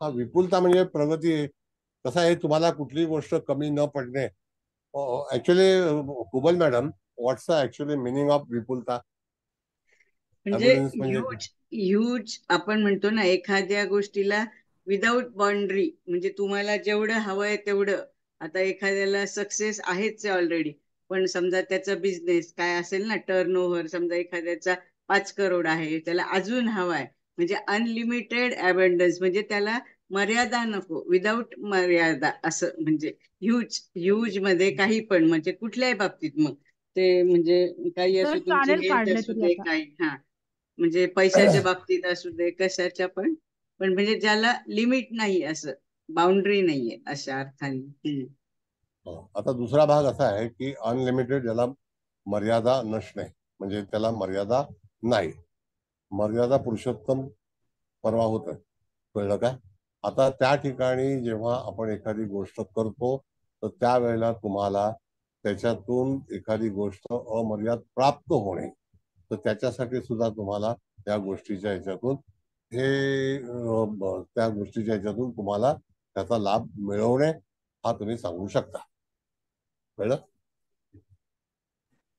हा, विपुलता म्हणजे प्रगती आहे. कसं आहे, तुम्हाला कुठली गोष्ट कमी न पडणे. Actually Kubal madam, what's actually meaning of विपुलता? म्हणजे ह्यूज आपण म्हणतो ना, एखाद्या गोष्टीला विदाऊट बाउंड्री, म्हणजे तुम्हाला जेवढं हवंय तेवढं. आता एखाद्याला सक्सेस आहेच ऑलरेडी, पण समजा त्याचा बिझनेस काय असेल ना, टर्नओव्हर समजा एखाद्याचा 5 करोड आहे, त्याला अजून हवाय, म्हणजे अनलिमिटेड अबंडन्स, म्हणजे त्याला मर्यादा नको, विदाऊट मर्यादा असं. म्हणजे ह्यूज मध्ये काही पण, म्हणजे कुठल्याही बाबतीत, मग ते म्हणजे काही असो, तुमची हेल्थ असू दे, काही, हा, म्हणजे पैशाच्या बाबतीत असू दे, कशाच्या पण म्हणजे ज्याला लिमिट नाही, असं बाउंड्री नाहीये, अशा अर्थाने. आता दुसरा भाग असा आहे की अनलिमिटेड, ज्याला मर्यादा नसणे, म्हणजे त्याला मर्यादा नाही. मर्यादा पुरुषोत्तम परवा होत आहे, कळलं काय? आता त्या ठिकाणी जेव्हा आपण एखादी गोष्ट करतो, तर त्यावेळेला तुम्हाला त्याच्यातून एखादी गोष्ट अमर्याद प्राप्त होणे, तर त्याच्यासाठी सुद्धा तुम्हाला त्या गोष्टीच्या ह्याच्यातून त्या गोष्टीच्या ह्याच्यातून तुम्हाला त्याचा लाभ मिळवणे हा तुम्ही सांगू शकता. कळलं?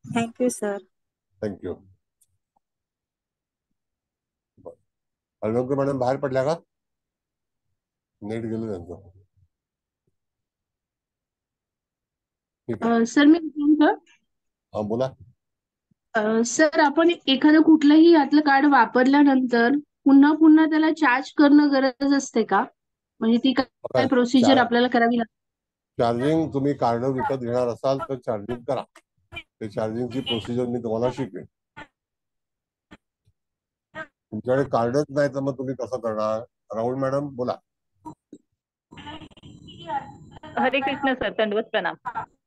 Thank you sir. Thank you. Haldankar madam बाहेर पडल्या का? नेट गेलं त्यांचं. सर मी बोला. सर, आपण एखादं कुठलंही यातलं कार्ड वापरल्यानंतर पुन्हा पुन्हा त्याला चार्ज करणं गरज असते का? म्हणजे ती काय प्रोसिजर आपल्याला करावी लागते? चार्जिंग, तुम्ही कार्ड विकत घेणार असाल तर चार्जिंग करा. ते चार्जिंगची प्रोसिजर मी तुम्हाला शिकवेन. तुमच्याकडे कार्डच नाही तर मग तुम्ही कसं करणार? राहुल मॅडम बोला. हरे कृष्ण सर, दंडवत प्रणाम.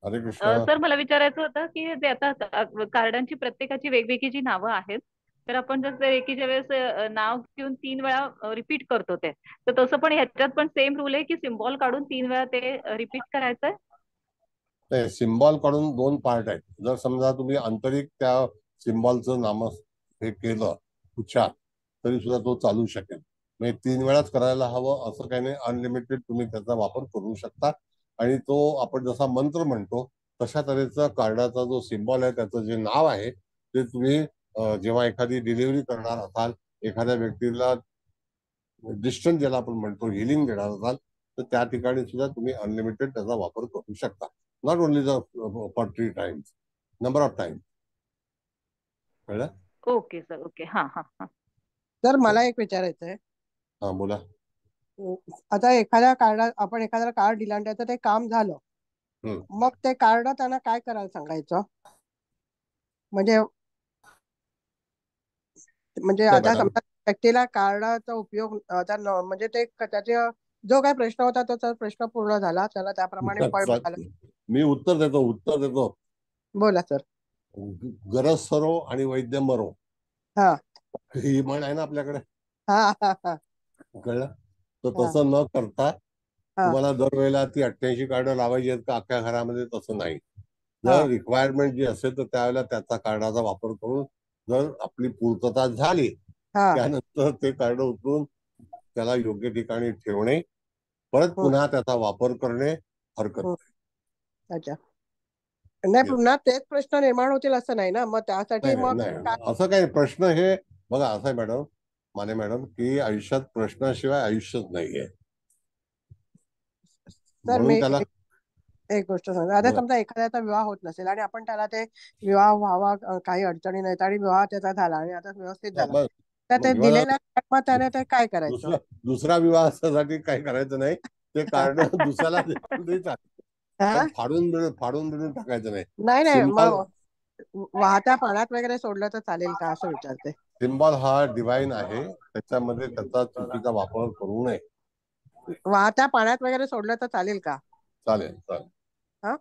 हरे कृष्ण. सर, मला विचारायचं होतं की ते आता कार्डांची प्रत्येकाची वेगवेगळी जी नावं आहेत, तर आपण जर एकीच्या वेळेस नाव घेऊन 3 वेळा रिपीट करतो ते, तर तसं पण ह्याच्यात पण सेम रूल आहे की सिम्बॉल काढून 3 वेळा ते रिपीट करायचंय? नाही, सिम्बॉल काढून 2 पार्ट आहेत. जर समजा तुम्ही आंतरिक त्या सिम्बॉलचं नाम हे केलं उच्चार, तरी सुद्धा तो चालू शकेल. म्हणजे 3 वेळाच करायला हवं असं काही नाही. अनलिमिटेड तुम्ही त्याचा वापर करू शकता. आणि तो आपण जसा मंत्र म्हणतो तशा तऱ्हेचा कार्डाचा जो सिम्बॉल आहे, त्याचं जे नाव आहे, ते तुम्ही जेव्हा एखादी डिलिव्हरी करणार असाल, एखाद्या व्यक्तीला डिस्टन्स ज्याला आपण म्हणतो हिलिंग देणार असाल, तर त्या ठिकाणी सुद्धा तुम्ही अनलिमिटेड त्याचा वापर करू शकता. Not only for 3 times, number of times. कळलं? Okay sir, okay. हा हा हा. सर, मला एक विचारायचं आहे. हा बोला. आता आपण एखाद्याला कार्ड दिला आणि त्याचं ते काम झालं, मग ते कार्ड त्यांना काय करायला सांगायचं? म्हणजे आता समजा व्यक्तीला कार्डाचा उपयोग म्हणजे ते त्याचा जो काही प्रश्न होता त्याचा प्रश्न पूर्ण झाला, त्याला त्याप्रमाणे फळ मिळालं. मी उत्तर देतो. बोला सर. गरज सरो आणि वैद्य मरो, हा, ही म्हण आहे ना आपल्याकडे. हा. कळलं? तर तसं न करता तुम्हाला दरवेळेला ती 88 कार्ड लावायची आहेत का अख्ख्या घरामध्ये? तसं नाही. जर रिक्वायरमेंट जी असेल तर त्यावेळेला त्याचा कार्डाचा वापर करून, जर आपली पूर्तता झाली, त्यानंतर ते कार्ड उचलून त्याला योग्य ठिकाणी ठेवणे, परत पुन्हा त्याचा वापर करणे हरकत नाही. अच्छा. नाही, पुन्हा तेच प्रश्न निर्माण होतील असं नाही ना, मग त्यासाठी मग असं काही प्रश्न हे बघा, असं आहे मॅडम, माने मॅडम, की आयुष्यात प्रश्नाशिवाय आयुष्यच नाहीये. म्हणून त्याला एक गोष्ट सांगा, आता बोला. समजा एखाद्याचा विवाह होत नसेल आणि आपण त्याला ते विवाह व्हावा काही अडचणी नाहीत आणि विवाह त्याचा झाला आणि आता व्यवस्थित झाला, बस तर मग ते विवाह दिलेल्या मग त्याने ते काय करायचं? दुसरा विवाहासाठी काही करायचं नाही, ते कार्ड दुसऱ्याला तरी चालेल, हा? पण फाडून बिडून टाकायचं नाही. नाही नाही, सिम्बॉल मग वाहत्या पाण्यात वगैरे सोडलं तर चालेल का असं विचारते. सिम्बॉल हा डिवाइन आहे, त्याच्यामध्ये त्याचा चुकीचा वापर करू नये. वाहत्या पाण्यात वगैरे सोडलं तर चालेल का? चालेल चालेल. हा,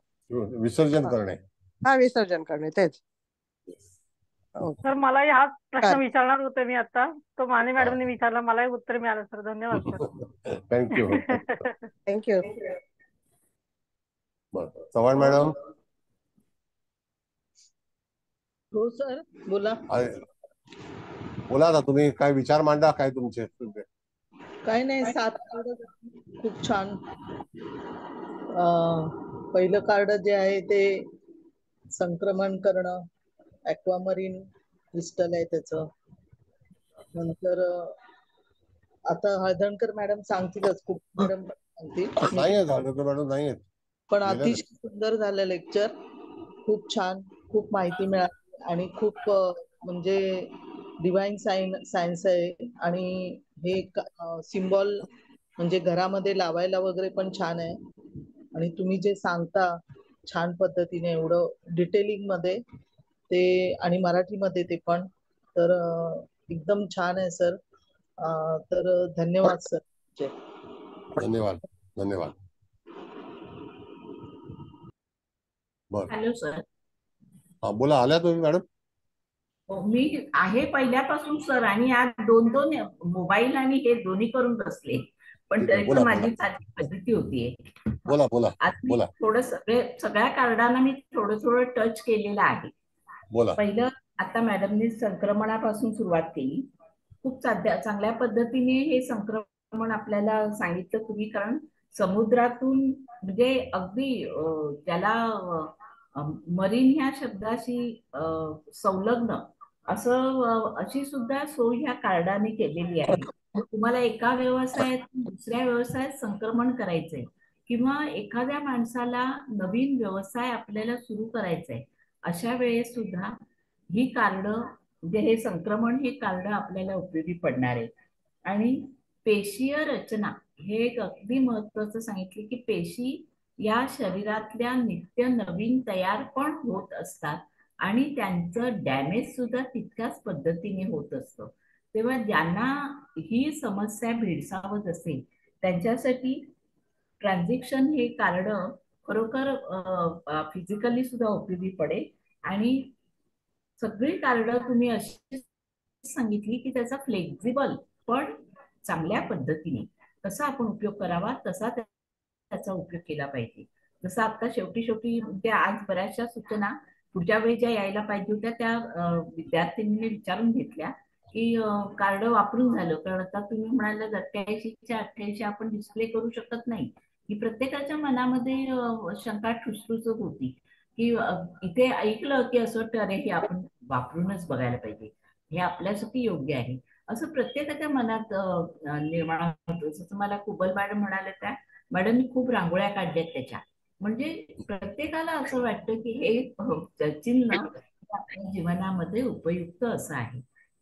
विसर्जन करणे. हा, विसर्जन करणे तेच. सर मलाही हाच प्रश्न काय? विचारणार होते मी आता, तो माने मॅडमने विचारला, मलाही उत्तर मिळालं सर. धन्यवाद sir. Thank you. Thank you. Chavan madam. हो सर, बोला. बोला ना, तुम्ही काय विचार मांडा, काय तुमचे. काय नाही, 7 कार्ड खूप छान. पहिलं कार्ड जे आहे ते संक्रमण करणं, ॲक्वामरीन क्रिस्टल आहे त्याचं. नंतर आता हळदणकर मॅडम सांगतीलच, खूप मॅडम सांगतील. नाही आहेत हळदणकर मॅडम, नाही आहेत, पण अतिशय सुंदर झालं लेक्चर, खूप छान, खूप माहिती मिळाली आणि खूप म्हणजे डिवाइन सायन्स आहे. आणि हे सिम्बॉल म्हणजे घरामध्ये लावायला वगैरे पण छान आहे. आणि तुम्ही जे सांगता छान पद्धतीने, एवढं डिटेलिंग मध्ये ते, आणि मराठीमध्ये ते पण, तर एकदम छान आहे सर. तर धन्यवाद सर. धन्यवाद धन्यवाद. बर, हॅलो सर. हा बोला. आल्या तुम्ही मॅडम? मी आहे पहिल्यापासून सर, आणि आज 2 मोबाईल आणि हे दोन्ही करून बसले, पण तरी पण माझी चांगली पद्धती होतीये. बोला बोला आज मी थोडं सगळ्या कार्डांना मी थोडं टच केलेलं आहे. बोला. पहिलं आता मॅडमनी संक्रमणापासून सुरुवात केली. खूप चांगल्या पद्धतीने हे संक्रमण आपल्याला सांगितलं तुम्ही, कारण समुद्रातून म्हणजे अगदी त्याला मरीन ह्या शब्दाशी संलग्न असं अशी सुद्धा सोय ह्या कार्डाने केलेली आहे. तुम्हाला एका व्यवसायातून दुसऱ्या व्यवसायात संक्रमण करायचंय, किंवा एखाद्या माणसाला नवीन व्यवसाय आपल्याला सुरू करायचा आहे, अशा वेळेस सुद्धा ही कार्ड, म्हणजे हे संक्रमण, हे कार्ड आपल्याला उपयोगी पडणार आहे. आणि पेशीय रचना हे एक अगदी महत्वाचं सांगितले, की पेशी या शरीरातल्या नित्य नवीन तयार पण होत असतात आणि त्यांचं डॅमेज सुद्धा तितक्याच पद्धतीने होत असतं. तेव्हा ज्यांना ही समस्या भेडसावत असेल त्यांच्यासाठी ट्रान्झॅक्शन हे कार्ड खरोखर फिजिकली सुद्धा उपयोगी पडेल. आणि सगळी कार्ड तुम्ही अशी सांगितली की त्याचा फ्लेक्झिबल पण चांगल्या पद्धतीने कसा आपण उपयोग करावा, तसा त्याचा उपयोग केला पाहिजे. जसं आता शेवटी त्या आज बऱ्याचशा सूचना पुढच्या वेळी ज्या यायला पाहिजे होत्या त्या विद्यार्थ्यांनी विचारून घेतल्या, की कार्ड वापरून झालं, कारण आता तुम्ही म्हणाल 88च्या 88 आपण डिस्प्ले करू शकत नाही, की प्रत्येकाच्या मनामध्ये शंका ठुसठुसत होती, की इथे ऐकलं की असं वाटतं, अरे हे आपण वापरूनच बघायला पाहिजे, हे आपल्यासाठी योग्य आहे, असं प्रत्येकाच्या मनात निर्माण होतं. जसं मला कुबल मॅडम म्हणाले, त्या मॅडमनी खूप रांगोळ्या काढल्यात त्याच्या, म्हणजे प्रत्येकाला असं वाटतं की हे चिन्ह आपल्या जीवनामध्ये उपयुक्त असं आहे.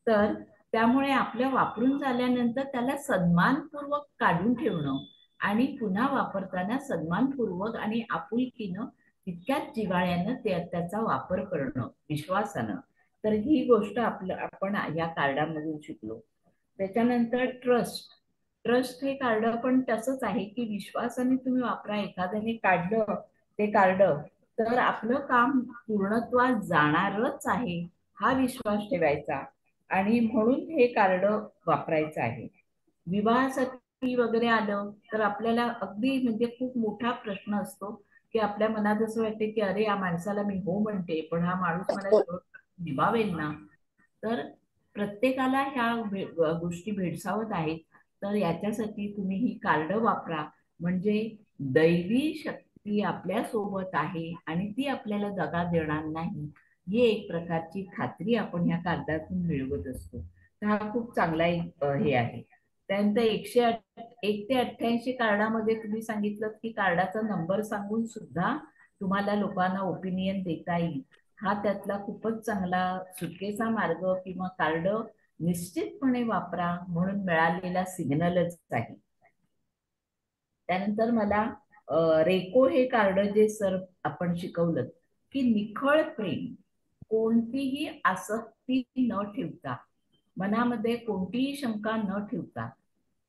तर त्यामुळे आपल्या वापरून झाल्यानंतर त्याला सन्मानपूर्वक काढून ठेवणं आणि पुन्हा वापरताना सन्मानपूर्वक आणि आपुलकीनं तितक्याच जिव्हाळ्यानं त्याचा वापर करणं विश्वासानं. तर ही गोष्ट आपण या कार्डामधून शिकलो. त्याच्यानंतर ट्रस्ट हे कार्ड पण तसंच आहे, की विश्वासाने तुम्ही वापरा. एखाद्याने काढलं ते कार्ड तर आपलं काम पूर्णत्वास जाणारच आहे हा विश्वास ठेवायचा, आणि म्हणून हे कार्ड वापरायचं आहे. विवाहासाठी वगैरे आलं तर आपल्याला अगदी म्हणजे खूप मोठा प्रश्न असतो, की आपल्या मनात असं वाटते की अरे या माणसाला मी हो म्हणते, पण हा माणूस मला निभावेल ना. तर प्रत्येकाला ह्या गोष्टी भेडसावत आहेत, तर याच्यासाठी तुम्ही ही कार्ड वापरा, म्हणजे दैवी शक्ती आपल्या सोबत आहे आणि ती आपल्याला दगा देणार नाही, ही एक प्रकारची खात्री आपण ह्या कार्डातून मिळवत असतो. तर हा खूप चांगला एक हे आहे. त्यानंतर 1 ते 88 कार्डामध्ये तुम्ही सांगितलं की कार्डाचा नंबर सांगून सुद्धा तुम्हाला लोकांना ओपिनियन देता येईल. हा त्यातला खूपच चांगला सुटकेचा मार्ग किंवा कार्ड निश्चितपणे वापरा म्हणून मिळालेला सिग्नलच आहे. त्यानंतर मला रेको हे कार्ड जे सर आपण शिकवलं की निखळ प्रेम, कोणतीही आसक्ती न ठेवता, मनामध्ये कोणतीही शंका न ठेवता,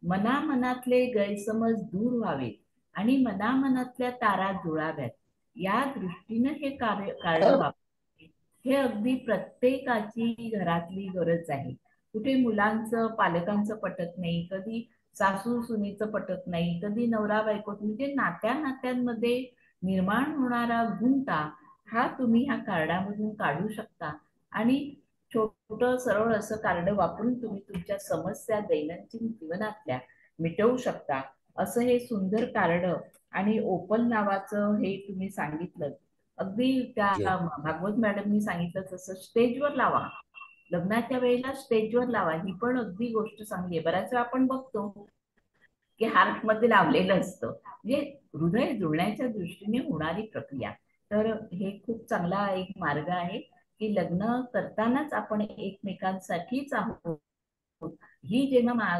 मनामनातले गैरसमज दूर व्हावेत आणि मनामनातल्या तारा जुळाव्यात या दृष्टीनं हे कार्ड वापरते. हे अगदी प्रत्येकाची घरातली गरज आहे. कुठे मुलांचं पालकांचं पटत नाही, कधी सासू सुनेचं पटत नाही, कधी नवरा बायको, म्हणजे नात्यांमध्ये निर्माण होणारा गुंता हा तुम्ही ह्या कार्डामधून काढू शकता आणि छोटं सरळ असं कार्ड वापरून तुम्ही तुमच्या समस्या दैनंदिन जीवनातल्या मिटवू शकता. असं हे सुंदर कार्ड आणि ओपल नावाचं हे तुम्ही सांगितलं. अगदी त्या भागवत मॅडमनी सांगितलं तसं स्टेजवर लावा, लग्नाच्या वेळेला स्टेजवर लावा. ही पण अगदी गोष्ट चांगली आहे. बऱ्याच वेळा आपण बघतो की हार्ट मध्ये लावलेलं असतं, म्हणजे हृदय जुळण्याच्या दृष्टीने होणारी प्रक्रिया. तर हे खूप चांगला एक मार्ग आहे की लग्न करतानाच आपण एकमेकांसाठीच आहोत ही जेव्हा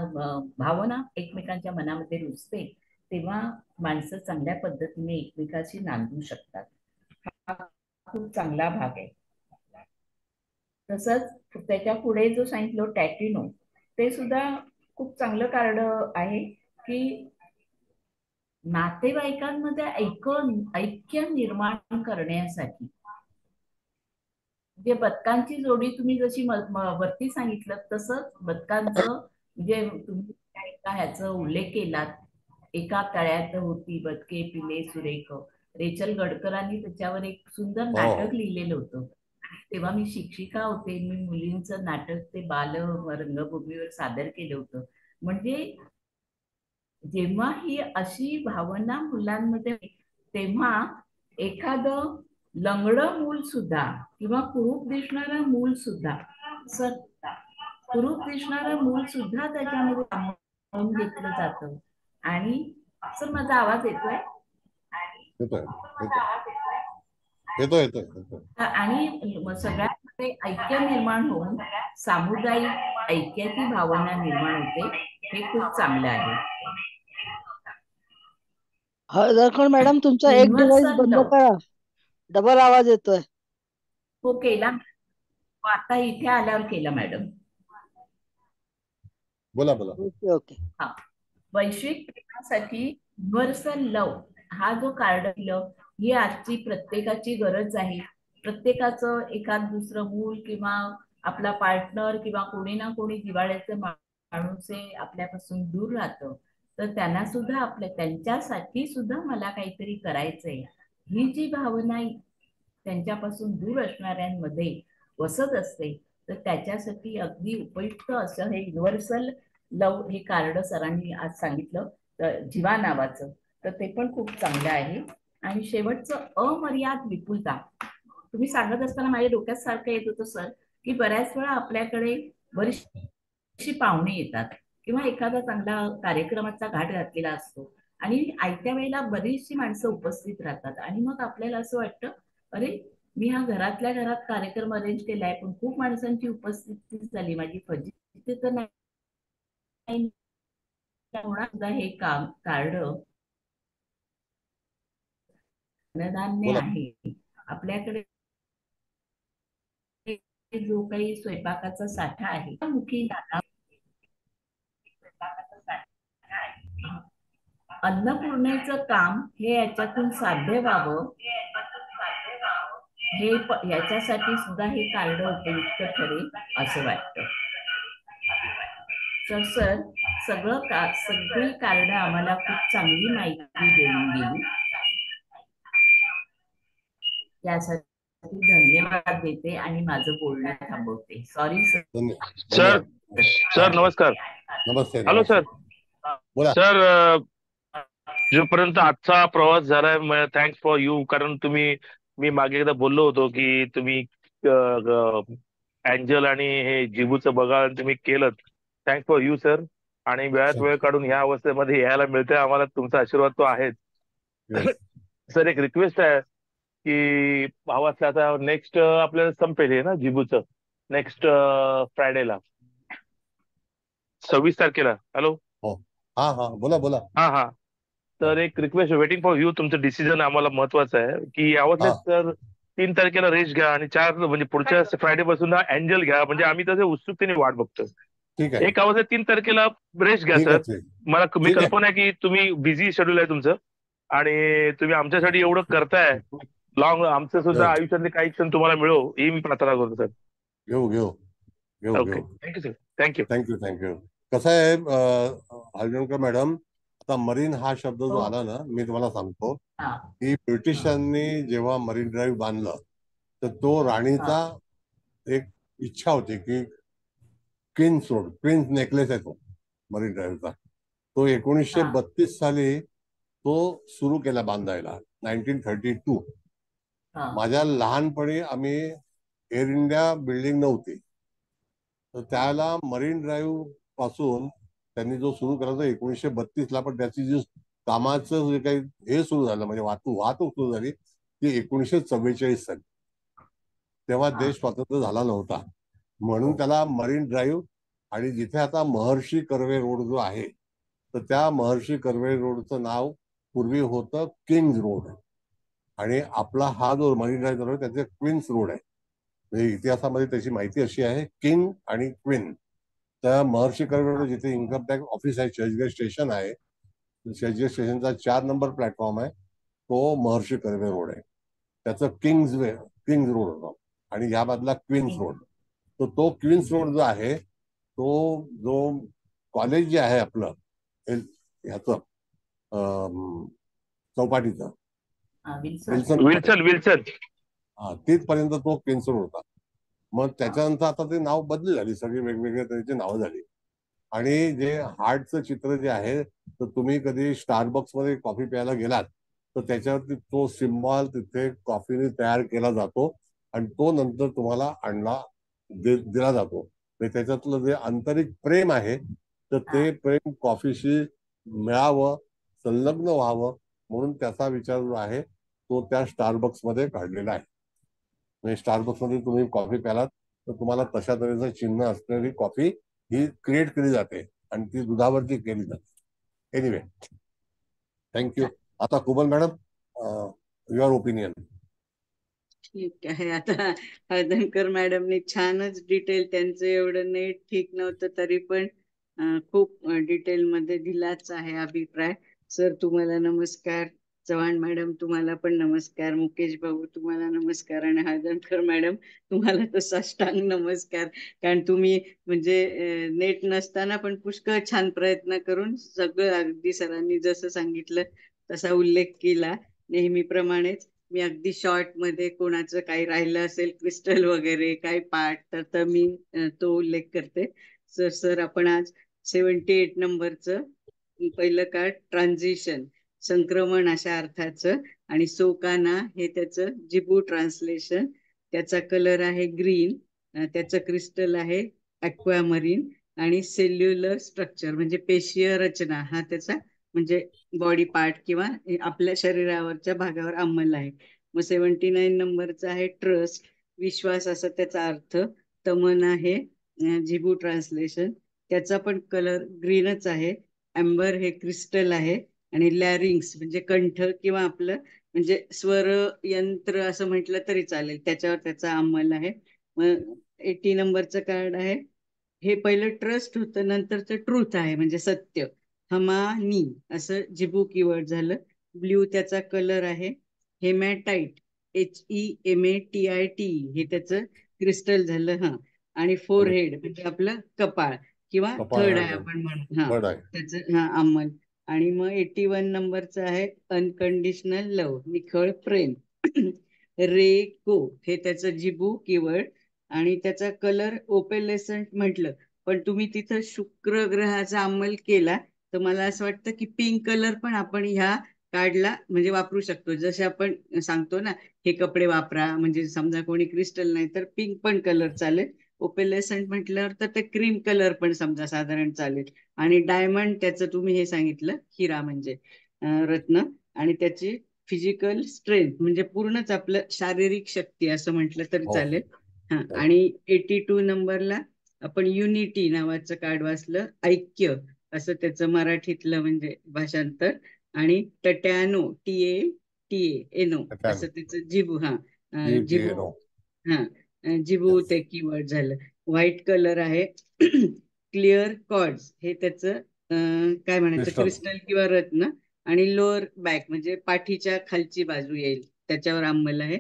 भावना एकमेकांच्या मनामध्ये रुजते तेव्हा माणसं चांगल्या पद्धतीने एकमेकाशी नांदू शकतात. हा खूप चांगला भाग आहे. तसंच त्याच्या पुढे जो सांगितलं टॅटिनो, ते सुद्धा खूप चांगलं कार्ड आहे की नातेवाईकांमध्ये ऐक्य निर्माण करण्यासाठी. म्हणजे बदकांची जोडी तुम्ही जशी वरती सांगितलं तसंच बदकांचं, म्हणजे तुम्ही ह्याचा उल्लेख केलात, एका तळ्यात होती बदके पिले सुरेख, रेचल गडकरांनी त्याच्यावर एक सुंदर नाटक लिहिलेलं होतं. तेव्हा मी शिक्षिका होते, मी मुलींचं नाटक ते बाल रंगभूमीवर सादर केलं होतं. म्हणजे जेव्हा ही अशी भावना मुलांमध्ये तेव्हा एखादं लंगडं मूल सुद्धा किंवा कुरूप दिसणारं मूल सुद्धा त्याच्यामध्ये सामावून घेतलं जातं. आणि सर माझा आवाज येतोय? आणि सगळ्यांमध्ये ऐक्य निर्माण होऊन सामुदायिक ऐक्याची भावना निर्माण होते. हे खूप चांगलं आहे. हळदरकर मॅडम, तुमचा एक डिव्हाइस बंद करा, डबल आवाज येतोय. हो केला, आता इथे आल्यावर केला मॅडम. बोला. Okay okay. हा, वैश्विक प्रेमासाठी युनिव्हर्सल लव्ह हा जो कार्ड दिलं, ही आजची प्रत्येकाची गरज आहे. प्रत्येकाचं एखाद दुसरं मूल किंवा आपला पार्टनर किंवा कोणी ना कोणी जिव्हाळ्याचं माणूस आपल्यापासून दूर राहतं. तर त्यांना सुद्धा त्यांच्यासाठी सुद्धा मला काहीतरी करायचंय ही जी भावना त्यांच्यापासून दूर असणाऱ्यांमध्ये वसत असते, तर त्याच्यासाठी अगदी उपयुक्त असं हे युनिव्हर्सल लव्ह हे कार्ड सरांनी आज सांगितलं, जीवा नावाचं. तर ते पण खूप चांगलं आहे. आणि शेवटचं अमर्याद विपुलता, तुम्ही सांगत असताना माझ्या डोक्यात सारखं येत होतं सर की बऱ्याच वेळा आपल्याकडे बरीचशी पाहुणे येतात किंवा एखादा चांगला कार्यक्रमाचा घाट घातलेला असतो आणि आयत्या वेळेला बरीचशी माणसं उपस्थित राहतात आणि मग आपल्याला असं वाटतं, अरे मी हा घरातल्या घरात कार्यक्रम अरेंज केलाय पण खूप माणसांची उपस्थिती झाली, माझी फजिती तर नाही. हे कार्ड अन्नधान्य आहे आपल्याकडे, जो काही स्वयंपाकाचा साठा आहे मुखी अन्नपूर्णेचं काम हे याच्यातून साध्य व्हावं, हे याच्यासाठी सुद्धा हे कार्ड उपयुक्त ठरेल असं वाटतं. तर सर सगळी कार्ड आम्हाला खूप चांगली माहिती देऊन गेली, यासाठी धन्यवाद देते आणि माझं बोलणं थांबवते. Sorry sir. सर नमस्कार. नमस्ते. Hello sir. सर जोपर्यंत आजचा प्रवास झालाय, थँक्स फॉर यू. कारण मी मागे एकदा बोललो होतो की तुम्ही एंजल आणि हे जिबूचं बघा तुम्ही केलं. Thanks for you sir. आणि वेळात वेळ काढून ह्या अवस्थेमध्ये यायला मिळतंय आम्हाला, तुमचा आशीर्वाद तो आहेच. सर एक रिक्वेस्ट आहे की भावाचं आता नेक्स्ट आपल्याला संपेल हे ना जिबूचं, नेक्स्ट फ्रायडेला 26 तारखेला. हॅलो, हो, हा हा, बोला बोला. हा हा, तर एक रिक्वेस्ट, वेटिंग फॉर यू, तुमचं डिसिजन आम्हाला महत्वाचं आहे की यावरले तर 3 तारखेला रेस्ट घ्या आणि 4 म्हणजे पुढच्या फ्रायडे पासून एंजल घ्या, म्हणजे आम्ही तसे उत्सुकतेने वाट बघतो. ठीक आहे. एक आवाज 3 तारखेला रेस्ट घ्या ठीक सर. आहे, मी कल्पना आहे की तुम्ही बिझी शेड्यूल आहे तुमचं आणि तुम्ही आमच्यासाठी एवढं करताय लॉंग, आमचं सुद्धा आयुष्यातले काही क्षण तुम्हाला मिळो ही मी प्रार्थना करतो सर. घेऊ घेऊ घेऊ ओके, घेऊ. Thank you sir. Thank you thank you thank you. कसं आहे हळदणकर मॅडम, आता मरीन हा शब्द जो आला ना, मी तुम्हाला सांगतो की ब्रिटिशांनी जेव्हा मरीन ड्राईव्ह बांधलं तर तो राणीचा एक इच्छा होती की क्वीन्स रोड, क्वीन्स नेकलेस आहे तो मरीन ड्राईव्हचा, तो 1932 साली तो सुरू केला बांधायला, 1932. माझ्या लहानपणी आम्ही एअर इंडिया बिल्डिंग नव्हती, तर त्याला मरीन ड्राईव्ह पासून त्यांनी जो सुरू केला तो 1932 ला, पण त्याची जी कामाचं जे काही हे सुरू झालं म्हणजे वाहतूक सुरू झाली ती 1944 साली. तेव्हा देश स्वतंत्र झाला नव्हता, म्हणून त्याला मरीन ड्राईव्ह. आणि जिथे आता महर्षी कर्वे रोड जो आहे, तर त्या महर्षी कर्वे रोडचं नाव पूर्वी होतं किंग्ज रोड, आणि आपला हा जो मरीन ड्राईव्ह आहे त्याचे क्वीन्स रोड आहे. म्हणजे इतिहासामध्ये त्याची माहिती अशी आहे, किंग आणि क्वीन. त्या महर्षी कर्वे रोड जिथे इन्कम टॅक्स ऑफिस आहे, चर्चगेट स्टेशन आहे, चर्चगेट स्टेशनचा 4 नंबर प्लॅटफॉर्म आहे, तो महर्षी कर्वे रोड आहे. त्याचं किंग्ज रोड होता आणि ह्या बाजूला क्वीन्स रोड. तर तो क्वीन्स रोड जो आहे, तो जो कॉलेज जे आहे आपलं ह्याचं चौपाटीचं विल्सन हा, तिथपर्यंत तो क्वीन्स रोड होता. मग त्याच्यानंतर आता ते नाव बदली झाली, सगळी वेगवेगळ्या तऱ्हेची नावं झाली. आणि जे हार्टचं चित्र जे आहे, तर तुम्ही कधी स्टारबक्स मध्ये कॉफी प्यायला गेलात तर त्याच्यावरती तो सिम्बॉल तिथे कॉफीने तयार केला जातो आणि तो नंतर तुम्हाला दिला जातो. त्याच्यातलं जे आंतरिक प्रेम आहे, तर ते प्रेम कॉफीशी मिळावं, संलग्न व्हावं, म्हणून त्याचा विचार जो आहे तो त्या स्टारबक्स मध्ये काढलेला आहे. म्हणजे स्टारबक्स मध्ये तुम्ही कॉफी प्यालात तर तुम्हाला तशा तऱ्हेचं चिन्ह असणारी कॉफी ही क्रिएट केली जाते आणि ती दुधावरती केली जाते. Anyway, thank you. आता कुबल मॅडम, युअर ओपिनियन. ठीक आहे. आता हळदणकर मॅडमने छानच डिटेल, त्यांचं एवढं नेट ठीक नव्हतं तरी पण खूप डिटेल मध्ये दिलाच आहे अभिप्राय. सर तुम्हाला नमस्कार, चव्हाण मॅडम तुम्हाला पण नमस्कार, मुकेश भाऊ तुम्हाला नमस्कार, आणि हळदणकर मॅडम तुम्हाला तर साष्टांग नमस्कार. कारण तुम्ही म्हणजे नेट नसताना पण पुष्कळ छान प्रयत्न करून सगळं अगदी सरांनी जसं सांगितलं तसा उल्लेख केला नेहमीप्रमाणेच. मी अगदी शॉर्ट मध्ये कोणाचं काही राहिलं असेल क्रिस्टल वगैरे काही पार्ट तर मी तो उल्लेख करते. सर आपण आज 78 नंबरचं पहिलं कार्ड ट्रान्झिशन, संक्रमण अशा अर्थाचं, आणि सोकाना हे त्याचं जिबू ट्रान्सलेशन. त्याचा कलर आहे ग्रीन, त्याचं क्रिस्टल आहे ॲक्वामरीन, आणि सेल्युलर स्ट्रक्चर म्हणजे पेशीय रचना हा त्याचा म्हणजे बॉडी पार्ट किंवा आपल्या शरीरावरच्या भागावर अंमल आहे. मग 79 नंबरचा आहे ट्रस्ट, विश्वास असा त्याचा अर्थ. तमन आहे जिबू ट्रान्सलेशन, त्याचा पण कलर ग्रीनच आहे. अँबर हे क्रिस्टल आहे, आणि लॅरिंग्स म्हणजे कंठ किंवा आपलं म्हणजे स्वर यंत्र असं म्हटलं तरी चालेल, त्याच्यावर त्याचा अंमल आहे. मग 80 नंबरचं कार्ड आहे, हे पहिलं ट्रस्ट होतं, नंतरचं ट्रूथ आहे म्हणजे सत्य. हमानी असं जिबू कीवर्ड झालं. ब्ल्यू त्याचा कलर आहे. हेमॅटाईट HEMATIT हे त्याचं क्रिस्टल झालं. हा, आणि फोरहेड म्हणजे आपलं कपाळ किंवा थर्ड आहे आपण म्हणू, हा त्याचं हा अंमल. आणि मग 81 नंबरचं आहे अनकंडिशनल लव्ह, निखळ प्रेम. रेको हे त्याचं जिबू कीवर्ड, आणि त्याचा कलर ओपेलेसंट म्हटलं, पण तुम्ही तिथं शुक्र ग्रहाचा अंमल केला तर मला असं वाटतं की पिंक कलर पण आपण ह्या कार्डला म्हणजे वापरू शकतो. जसे आपण सांगतो ना हे कपडे वापरा, म्हणजे समजा कोणी क्रिस्टल नाही तर पिंक पण कलर चालेल. ओपेलेसंट म्हटल्यावर तर ते क्रीम कलर पण समजा साधारण चालेल. आणि डायमंड त्याचं तुम्ही हे सांगितलं हिरा म्हणजे रत्न, आणि त्याची फिजिकल स्ट्रेंथ म्हणजे पूर्णच आपलं शारीरिक शक्ती असं म्हटलं तरी चालेल. हा, आणि 82 नंबरला आपण युनिटी नावाचं कार्ड वाचलं, ऐक्य असं त्याचं मराठीतलं म्हणजे भाषांतर. आणि टटॅनो, टीए एनो असं त्याचं जिबू, जिबू, जिबू ते कीवर्ड झालं. व्हाईट कलर आहे. क्लिअर कॉर्ड्स हे त्याचं काय म्हणायचं, क्रिस्टल किंवा रत्न. आणि लोअर बॅक म्हणजे पाठीच्या खालची बाजू येईल त्याच्यावर अंमल आहे.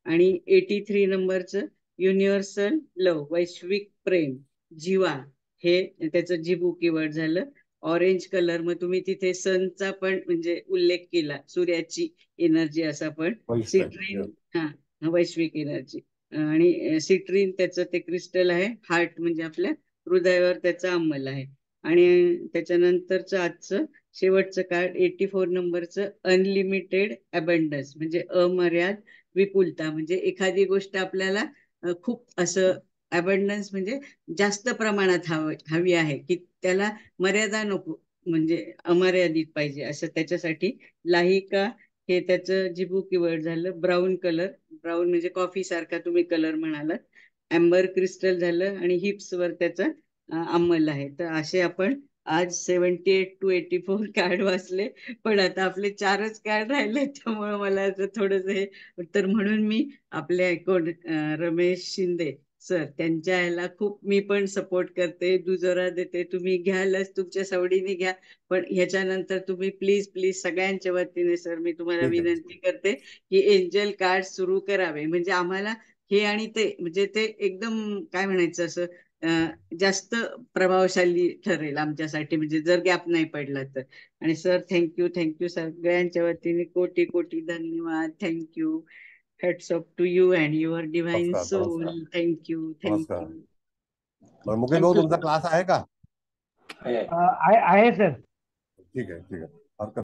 आणि 83 नंबरचं युनिव्हर्सल लव, वैश्विक प्रेम, जिवा हे त्याचं जिबू कीवर्ड झालं. ऑरेंज कलर, मग तुम्ही तिथे सनचा पण म्हणजे उल्लेख केला, सूर्याची एनर्जी असा पण. सिट्रीन, वैश्विक एनर्जी. आणि सिट्रीन त्याचं ते क्रिस्टल आहे. हार्ट म्हणजे आपल्या हृदयावर त्याचा अंमल आहे. आणि त्याच्यानंतरचं आजचं शेवटचं कार्ड 84 नंबरचं अनलिमिटेड अबंडन्स म्हणजे अमर्याद विपुलता. म्हणजे एखादी गोष्ट आपल्याला खूप असं अबंडन्स म्हणजे जास्त प्रमाणात हवी आहे, की त्याला मर्यादा नको, म्हणजे अमर्यादित पाहिजे असं. त्याच्यासाठी लाहिका हे त्याचं जिबू कीवर्ड झालं. ब्राऊन कलर, ब्राऊन म्हणजे कॉफी सारखा तुम्ही कलर म्हणालात. अँबर क्रिस्टल झालं. आणि हिप्स वर त्याचा अंमल आहे. तर असे आपण आज 78 to 84 कार्ड वाचले. पण आता आपले 4च कार्ड राहिले, त्यामुळे मला असं थोडस हे. तर म्हणून मी आपले कोण रमेश शिंदे सर त्यांच्या ह्याला खूप मी पण सपोर्ट करते, दुजोरा देते. तुम्ही घ्यालच, तुमच्या सवडीने घ्या. पण ह्याच्यानंतर तुम्ही प्लीज प्लीज सगळ्यांच्या वतीने सर मी तुम्हाला विनंती करते की एंजल कार्ड सुरू करावे. म्हणजे आम्हाला हे आणि ते म्हणजे ते एकदम काय म्हणायचं असं जास्त प्रभावशाली ठरेल आमच्यासाठी, म्हणजे जर गॅप नाही पडला तर. आणि सर थँक्यू सगळ्यांच्या वतीने कोटी कोटी धन्यवाद. Thank you. Heads off to you and your divine soul. Thank you. Mukesh भाऊ, तुमचा क्लास आहे का? आहे सर. ठीक आहे.